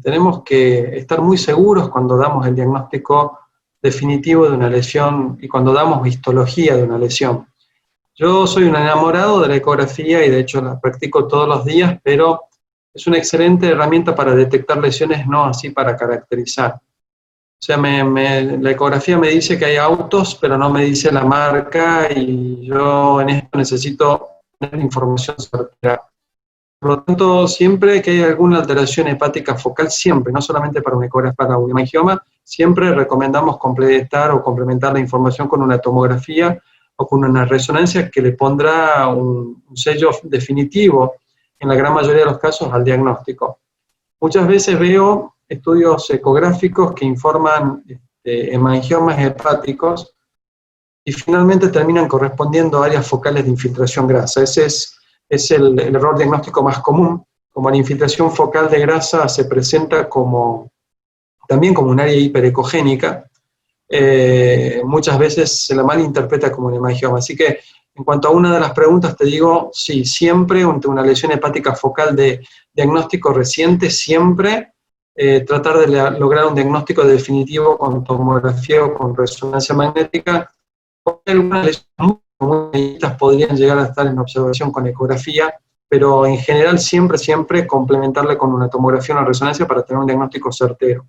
tenemos que estar muy seguros cuando damos el diagnóstico definitivo de una lesión y cuando damos histología de una lesión. Yo soy un enamorado de la ecografía y de hecho la practico todos los días, pero es una excelente herramienta para detectar lesiones, no así para caracterizar. O sea, la ecografía me dice que hay autos, pero no me dice la marca, y yo en esto necesito tener información certera. Por lo tanto, siempre que hay alguna alteración hepática focal, siempre, no solamente para un hemangioma, siempre recomendamos completar o complementar la información con una tomografía o con una resonancia que le pondrá un sello definitivo, en la gran mayoría de los casos, al diagnóstico. Muchas veces veo estudios ecográficos que informan hemangiomas hepáticos y finalmente terminan correspondiendo a áreas focales de infiltración grasa. Ese es el error diagnóstico más común, como la infiltración focal de grasa se presenta también como un área hiperecogénica, muchas veces se la malinterpreta como un hemangioma. Así que, en cuanto a una de las preguntas, te digo, sí, siempre ante una lesión hepática focal de diagnóstico reciente, siempre tratar de lograr un diagnóstico definitivo con tomografía o con resonancia magnética, porque algunas lesiones muy pequeñitas podrían llegar a estar en observación con ecografía, pero en general siempre complementarle con una tomografía o una resonancia para tener un diagnóstico certero.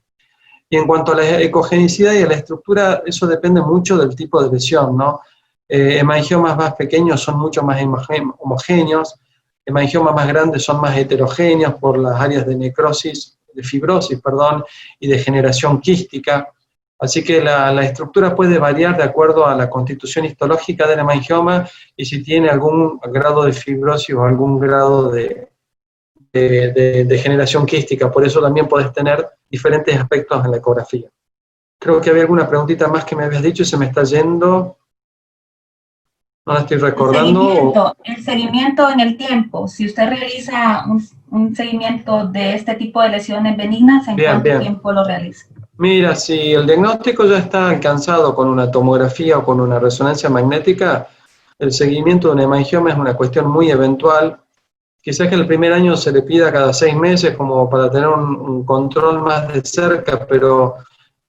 Y en cuanto a la ecogenicidad y a la estructura, eso depende mucho del tipo de lesión, ¿no? Hemangiomas más pequeños son mucho más homogéneos, hemangiomas más grandes son más heterogéneos por las áreas de fibrosis, y de generación quística. Así que la estructura puede variar de acuerdo a la constitución histológica del hemangioma y si tiene algún grado de fibrosis o algún grado de generación quística. Por eso también podés tener diferentes aspectos en la ecografía. Creo que había alguna preguntita más que me habías dicho y se me está yendo. No la estoy recordando. El seguimiento en el tiempo. Si usted realiza un seguimiento de este tipo de lesiones benignas, ¿en cuánto tiempo lo realiza? Mira, si el diagnóstico ya está alcanzado con una tomografía o con una resonancia magnética, el seguimiento de un hemangioma es una cuestión muy eventual. Quizás que el primer año se le pida cada 6 meses como para tener un control más de cerca, pero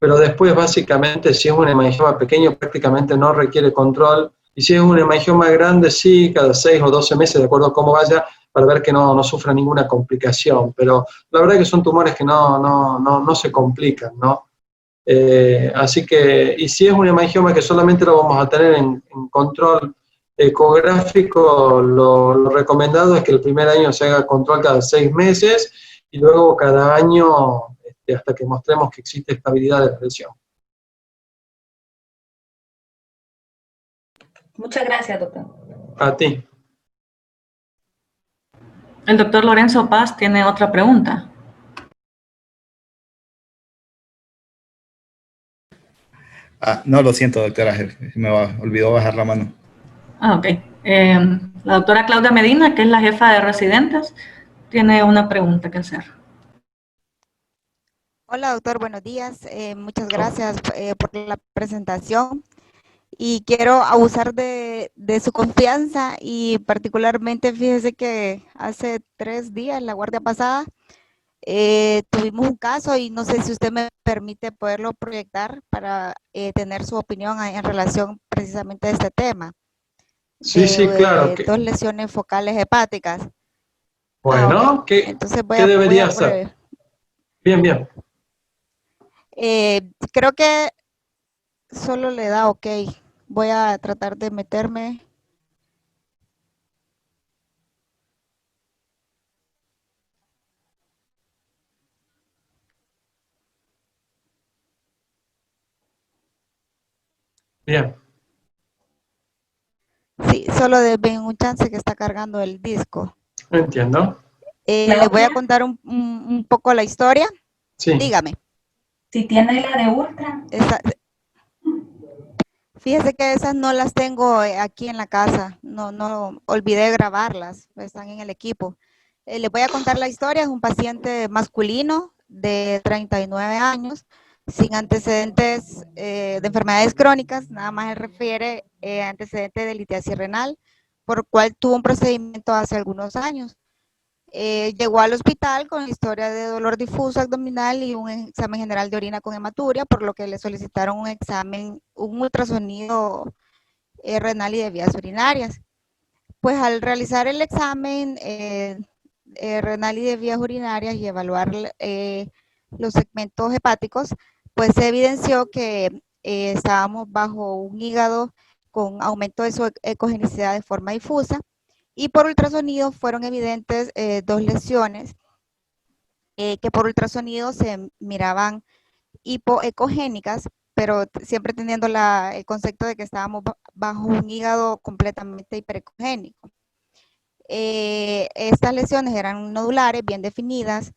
después básicamente si es un hemangioma pequeño prácticamente no requiere control, y si es un hemangioma grande sí, cada 6 o 12 meses de acuerdo a cómo vaya, para ver que no sufra ninguna complicación, pero la verdad es que son tumores que no se complican, ¿no? Así que, y si es un hemangioma que solamente lo vamos a tener en control ecográfico, lo recomendado es que el primer año se haga control cada 6 meses y luego cada año hasta que mostremos que existe estabilidad de la lesión. Muchas gracias, doctor. A ti. El doctor Lorenzo Paz tiene otra pregunta. No, lo siento, doctora, me olvidó bajar la mano. Ok. La doctora Claudia Medina, que es la jefa de residentes, tiene una pregunta que hacer. Hola, doctor, buenos días. Muchas gracias por la presentación. Y quiero abusar de su confianza y particularmente, fíjese que hace 3 días, la guardia pasada, tuvimos un caso y no sé si usted me permite poderlo proyectar para tener su opinión en relación precisamente a este tema. Sí, claro. 2 lesiones focales hepáticas. Bueno, okay. Entonces ¿qué debería hacer? Bien. Creo que solo le da OK. Voy a tratar de meterme. Bien. Sí, solo denme un chance que está cargando el disco. Entiendo. Le voy a contar un poco la historia. Sí. Dígame. Si tiene la de ultra. Fíjese que esas no las tengo aquí en la casa. No olvidé grabarlas. Están en el equipo. Le voy a contar la historia. Es un paciente masculino de 39 años, sin antecedentes de enfermedades crónicas. Nada más él refiere antecedentes de litiasis renal, por cual tuvo un procedimiento hace algunos años. Llegó al hospital con historia de dolor difuso abdominal y un examen general de orina con hematuria, por lo que le solicitaron un ultrasonido renal y de vías urinarias. Pues al realizar el examen renal y de vías urinarias y evaluar los segmentos hepáticos, pues se evidenció que estábamos bajo un hígado con aumento de su ecogenicidad de forma difusa. Y por ultrasonido fueron evidentes 2 lesiones que por ultrasonido se miraban hipoecogénicas, pero siempre teniendo el concepto de que estábamos bajo un hígado completamente hiperecogénico. Estas lesiones eran nodulares, bien definidas,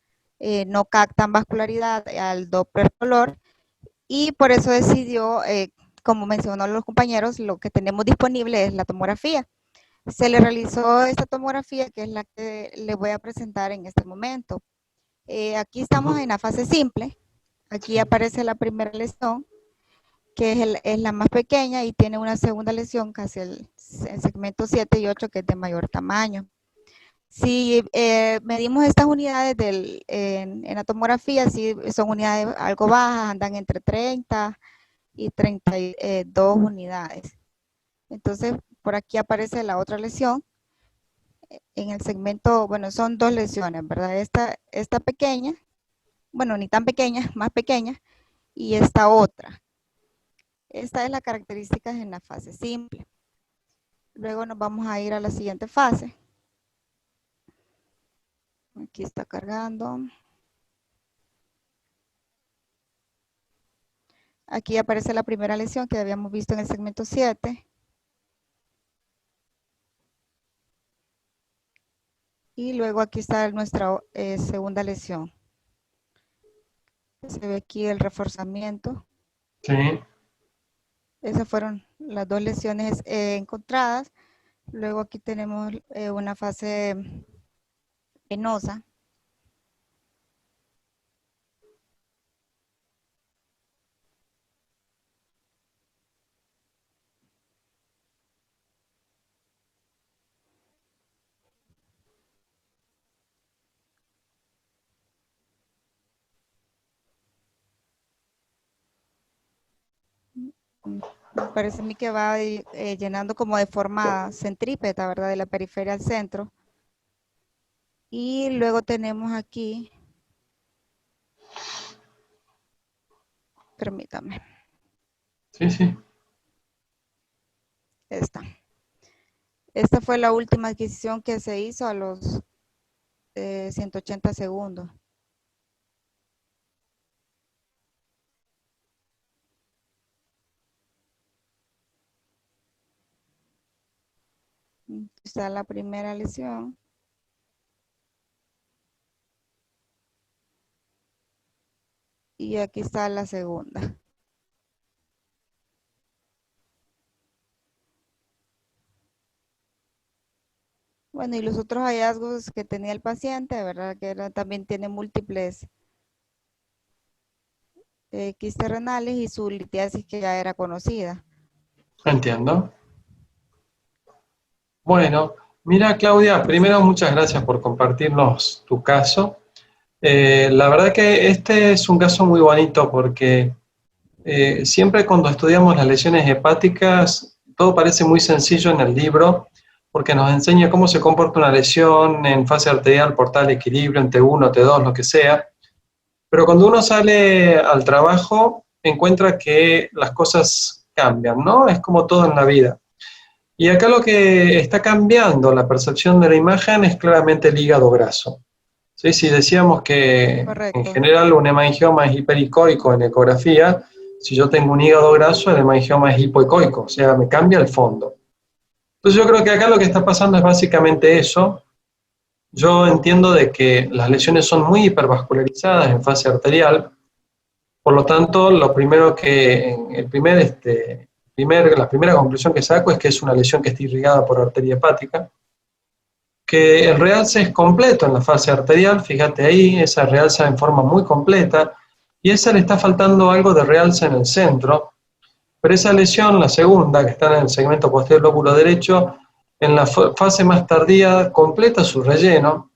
no captan vascularidad al Doppler color, y por eso decidió, como mencionó los compañeros, lo que tenemos disponible es la tomografía. Se le realizó esta tomografía, que es la que le voy a presentar en este momento. Aquí estamos en la fase simple. Aquí aparece la primera lesión, que es la más pequeña, y tiene una segunda lesión casi el segmento 7 y 8, que es de mayor tamaño. Si medimos estas unidades en la tomografía, sí son unidades algo bajas, andan entre 30 y 32 unidades. Entonces, por aquí aparece la otra lesión. En el segmento, bueno, son dos lesiones, ¿verdad? Esta pequeña, bueno, ni tan pequeña, más pequeña, y esta otra. Esta es la característica en la fase simple. Luego nos vamos a ir a la siguiente fase. Aquí está cargando. Aquí aparece la primera lesión que habíamos visto en el segmento 7. Y luego aquí está nuestra segunda lesión. Se ve aquí el reforzamiento. Sí. Esas fueron las dos lesiones encontradas. Luego aquí tenemos una fase venosa. Parece a mí que va llenando como de forma centrípeta, ¿verdad? De la periferia al centro. Y luego tenemos aquí, permítame. Sí, sí. Esta fue la última adquisición que se hizo a los 180 segundos. Está la primera lesión. Y aquí está la segunda. Bueno, y los otros hallazgos que tenía el paciente, ¿verdad? Que también tiene múltiples quistes renales y su litiasis que ya era conocida. Entiendo. Bueno, mira, Claudia, primero muchas gracias por compartirnos tu caso. La verdad que este es un caso muy bonito porque siempre cuando estudiamos las lesiones hepáticas, todo parece muy sencillo en el libro, porque nos enseña cómo se comporta una lesión en fase arterial, portal, equilibrio, en T1, T2, lo que sea. Pero cuando uno sale al trabajo, encuentra que las cosas cambian, ¿no? Es como todo en la vida. Y acá lo que está cambiando la percepción de la imagen es claramente el hígado graso. ¿Sí? Si decíamos que Correcto. en general un hemangioma es hipericoico en ecografía, si yo tengo un hígado graso, el hemangioma es hipoecoico, o sea, me cambia el fondo. Entonces yo creo que acá lo que está pasando es básicamente eso. Yo entiendo de que las lesiones son muy hipervascularizadas en fase arterial, por lo tanto, lo primero que, la primera conclusión que saco es que es una lesión que está irrigada por arteria hepática, que el realce es completo en la fase arterial, fíjate ahí, esa realza en forma muy completa, y esa le está faltando algo de realce en el centro, pero esa lesión, la segunda, que está en el segmento posterior lóbulo derecho, en la fase más tardía completa su relleno,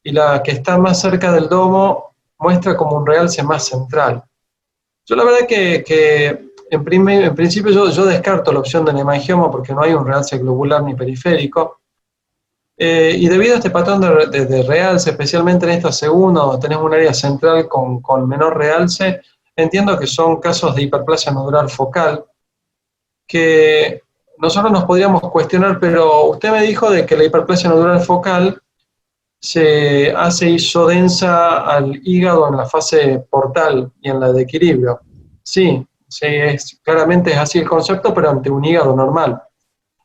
y la que está más cerca del domo muestra como un realce más central. Yo la verdad que en principio yo descarto la opción del hemangioma porque no hay un realce globular ni periférico, y debido a este patrón de realce, especialmente en esta segunda, donde tenemos un área central con menor realce, entiendo que son casos de hiperplasia nodular focal, que nosotros nos podríamos cuestionar, pero usted me dijo de que la hiperplasia nodular focal se hace isodensa al hígado en la fase portal y en la de equilibrio. Sí, claramente es así el concepto, pero ante un hígado normal.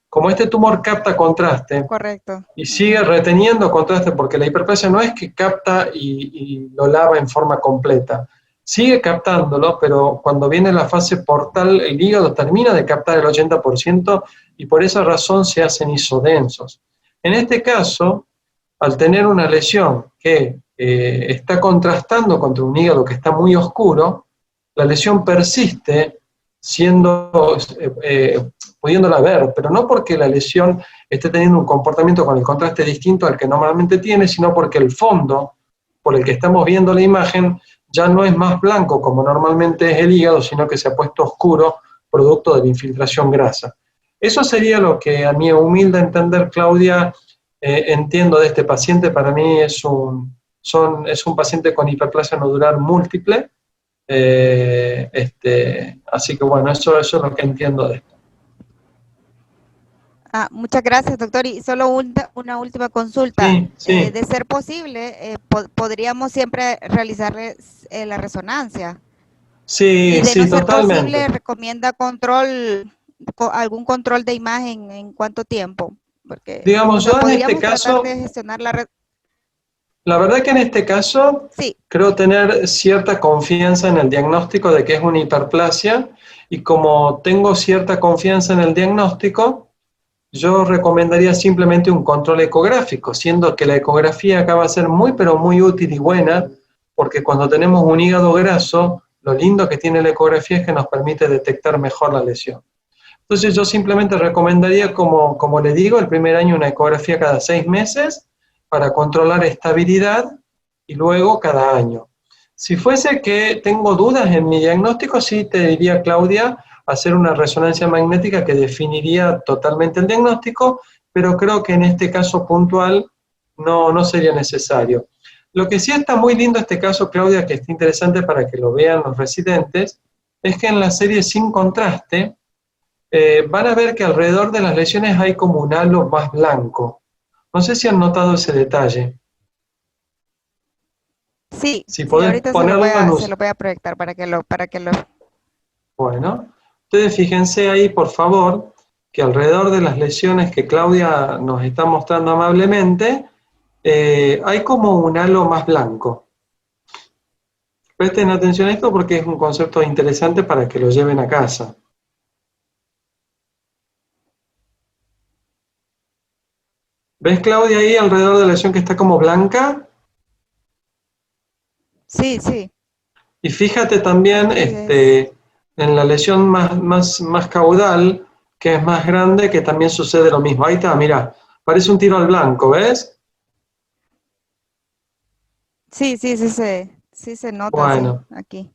Como este tumor capta contraste, Correcto. y sigue reteniendo contraste, porque la hiperplasia no es que capta y lo lava en forma completa, sigue captándolo, pero cuando viene la fase portal, el hígado termina de captar el 80% y por esa razón se hacen isodensos. En este caso, al tener una lesión que está contrastando contra un hígado que está muy oscuro, la lesión persiste pudiéndola ver, pero no porque la lesión esté teniendo un comportamiento con el contraste distinto al que normalmente tiene, sino porque el fondo por el que estamos viendo la imagen ya no es más blanco como normalmente es el hígado, sino que se ha puesto oscuro producto de la infiltración grasa. Eso sería lo que a mi humilde entender, Claudia, entiendo de este paciente. Para mí es un paciente con hiperplasia nodular múltiple, así que bueno, eso es lo que entiendo de esto. Muchas gracias, doctor. Y solo una última consulta. Sí. De ser posible, podríamos siempre realizarle la resonancia. Sí, y de no ser totalmente. posible, ¿recomienda algún control de imagen en cuánto tiempo? Porque, digamos, yo en este caso, de gestionar la verdad que en este caso, sí, creo tener cierta confianza en el diagnóstico de que es una hiperplasia, y como tengo cierta confianza en el diagnóstico, yo recomendaría simplemente un control ecográfico, siendo que la ecografía acá va a ser muy pero muy útil y buena, porque cuando tenemos un hígado graso, lo lindo que tiene la ecografía es que nos permite detectar mejor la lesión. Entonces yo simplemente recomendaría, como le digo, el primer año una ecografía cada 6 meses para controlar estabilidad, y luego cada año. Si fuese que tengo dudas en mi diagnóstico, sí te diría, Claudia, hacer una resonancia magnética que definiría totalmente el diagnóstico, pero creo que en este caso puntual no sería necesario. Lo que sí está muy lindo este caso, Claudia, que está interesante para que lo vean los residentes, es que en la serie sin contraste, van a ver que alrededor de las lesiones hay como un halo más blanco. No sé si han notado ese detalle. sí, Si sí, podés ahorita ponerlo se lo voy a proyectar para que lo... Bueno, ustedes fíjense ahí, por favor, que alrededor de las lesiones que Claudia nos está mostrando amablemente, hay como un halo más blanco. Presten atención a esto porque es un concepto interesante para que lo lleven a casa. ¿Ves, Claudia, ahí alrededor de la lesión que está como blanca? Sí, sí. Y fíjate también en la lesión más caudal, que es más grande, que también sucede lo mismo. Ahí está, mira, parece un tiro al blanco, ¿ves? Sí se nota, Bueno. sí, aquí.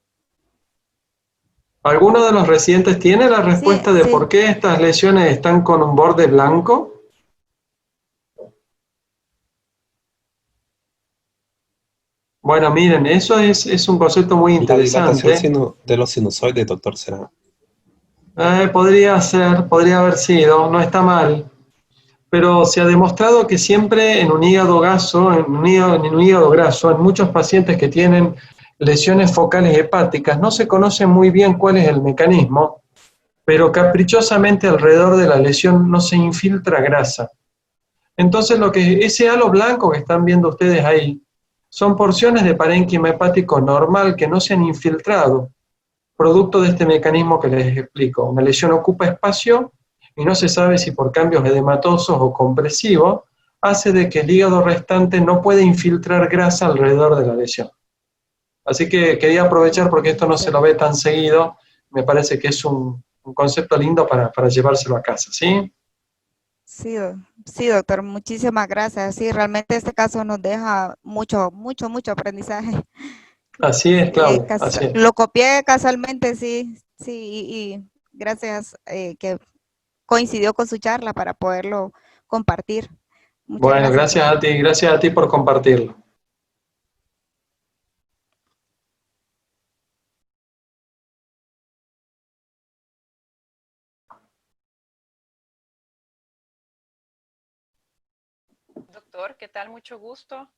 ¿Alguno de los residentes tiene la respuesta de por qué estas lesiones están con un borde blanco? Bueno, miren, eso es un concepto muy interesante. La dilatación de los sinusoides, doctor, será. Podría haber sido, no está mal. Pero se ha demostrado que siempre en un hígado graso, en muchos pacientes que tienen lesiones focales hepáticas, no se conoce muy bien cuál es el mecanismo, pero caprichosamente alrededor de la lesión no se infiltra grasa. Entonces ese halo blanco que están viendo ustedes ahí, son porciones de parénquima hepático normal que no se han infiltrado, producto de este mecanismo que les explico. Una lesión ocupa espacio y no se sabe si por cambios edematosos o compresivos hace de que el hígado restante no pueda infiltrar grasa alrededor de la lesión. Así que quería aprovechar porque esto no se lo ve tan seguido, me parece que es un concepto lindo para llevárselo a casa, ¿sí? Sí, doctor, muchísimas gracias. Sí, realmente este caso nos deja mucho aprendizaje. Así es, Claudia, así es. Lo copié casualmente, sí, y gracias que coincidió con su charla para poderlo compartir. Bueno, gracias a ti por compartirlo. Doctor, ¿qué tal? Mucho gusto.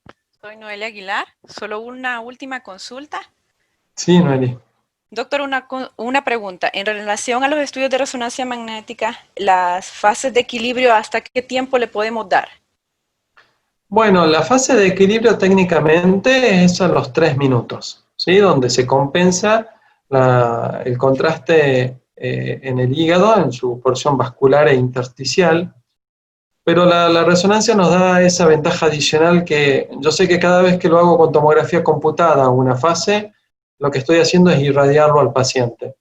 Soy Noelia Aguilar. Solo una última consulta. Sí, Noelia. Doctor, una pregunta. En relación a los estudios de resonancia magnética, las fases de equilibrio, ¿hasta qué tiempo le podemos dar? Bueno, la fase de equilibrio técnicamente es a los 3 minutos. ¿sí? Donde se compensa el contraste en el hígado, en su porción vascular e intersticial. Pero la resonancia nos da esa ventaja adicional que yo sé que cada vez que lo hago con tomografía computada, una fase, lo que estoy haciendo es irradiarlo al paciente.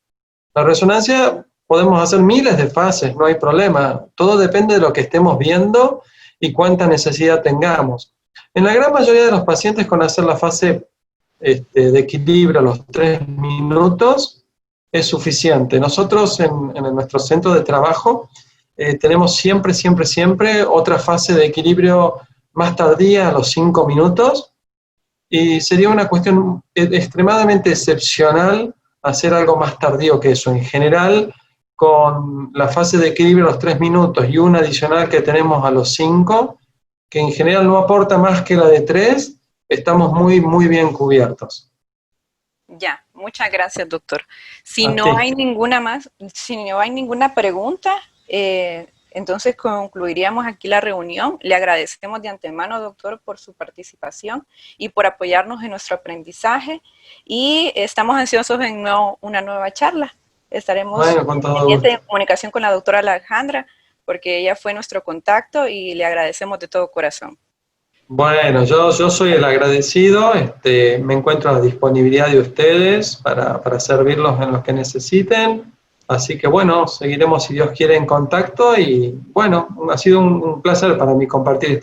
La resonancia podemos hacer miles de fases, no hay problema. Todo depende de lo que estemos viendo y cuánta necesidad tengamos. En la gran mayoría de los pacientes, con hacer la fase de equilibrio a los 3 minutos es suficiente. Nosotros en nuestro centro de trabajo tenemos siempre otra fase de equilibrio más tardía a los 5 minutos, y sería una cuestión extremadamente excepcional hacer algo más tardío que eso. En general, con la fase de equilibrio a los 3 minutos y una adicional que tenemos a los 5, que en general no aporta más que la de 3, estamos muy bien cubiertos. Ya, muchas gracias, doctor. Si no hay ninguna pregunta, entonces concluiríamos aquí la reunión. Le agradecemos de antemano, doctor, por su participación y por apoyarnos en nuestro aprendizaje, y estamos ansiosos en una nueva charla. Estaremos en comunicación con la doctora Alejandra, porque ella fue nuestro contacto, y le agradecemos de todo corazón. Bueno, yo soy el agradecido, me encuentro a la disponibilidad de ustedes para servirlos en lo que necesiten, así que bueno, seguiremos si Dios quiere en contacto, y bueno, ha sido un placer para mí compartir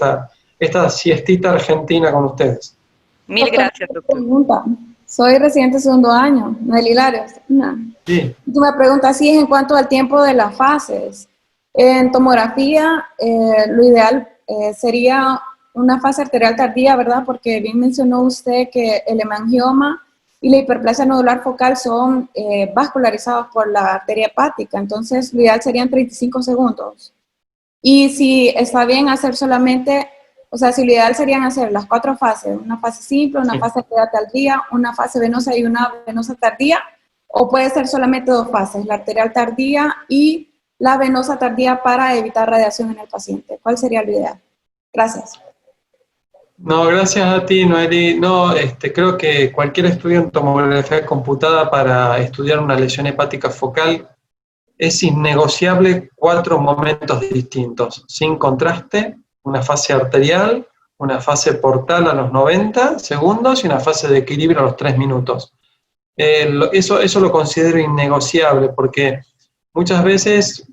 esta siestita argentina con ustedes. Mil gracias, doctor. Pregunta. Soy residente de segundo año, Noel Larios. Sí. Tú me preguntas si es en cuanto al tiempo de las fases. En tomografía, lo ideal sería una fase arterial tardía, ¿verdad? Porque bien mencionó usted que el hemangioma y la hiperplasia nodular focal son vascularizados por la arteria hepática, entonces lo ideal serían 35 segundos. Y si está bien hacer solamente, o sea, si lo ideal serían hacer las 4 fases, una fase simple, una fase arterial tardía, una fase venosa y una venosa tardía, o puede ser solamente 2 fases, la arterial tardía y la venosa tardía, para evitar radiación en el paciente. ¿Cuál sería lo ideal? Gracias. No, gracias a ti, Noeli. No, creo que cualquier estudio en tomografía computada para estudiar una lesión hepática focal es innegociable 4 momentos distintos, sin contraste, una fase arterial, una fase portal a los 90 segundos y una fase de equilibrio a los 3 minutos. Eso lo considero innegociable, porque muchas veces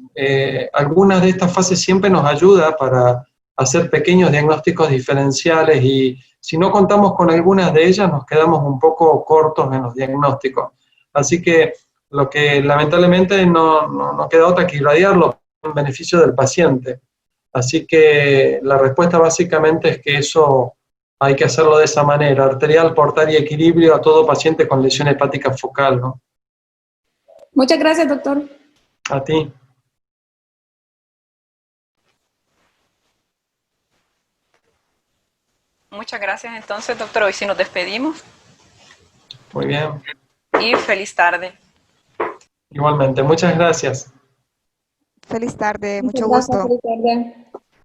algunas de estas fases siempre nos ayuda para hacer pequeños diagnósticos diferenciales, y si no contamos con algunas de ellas nos quedamos un poco cortos en los diagnósticos. Así que lo que lamentablemente no queda otra que irradiarlo en beneficio del paciente. Así que la respuesta básicamente es que eso hay que hacerlo de esa manera, arterial, portal y equilibrio a todo paciente con lesión hepática focal, ¿no? Muchas gracias, doctor. A ti. Muchas gracias entonces, doctor. Hoy sí nos despedimos. Muy bien. Y feliz tarde. Igualmente, muchas gracias. Feliz tarde, Muchas mucho gracias, gusto. feliz tarde.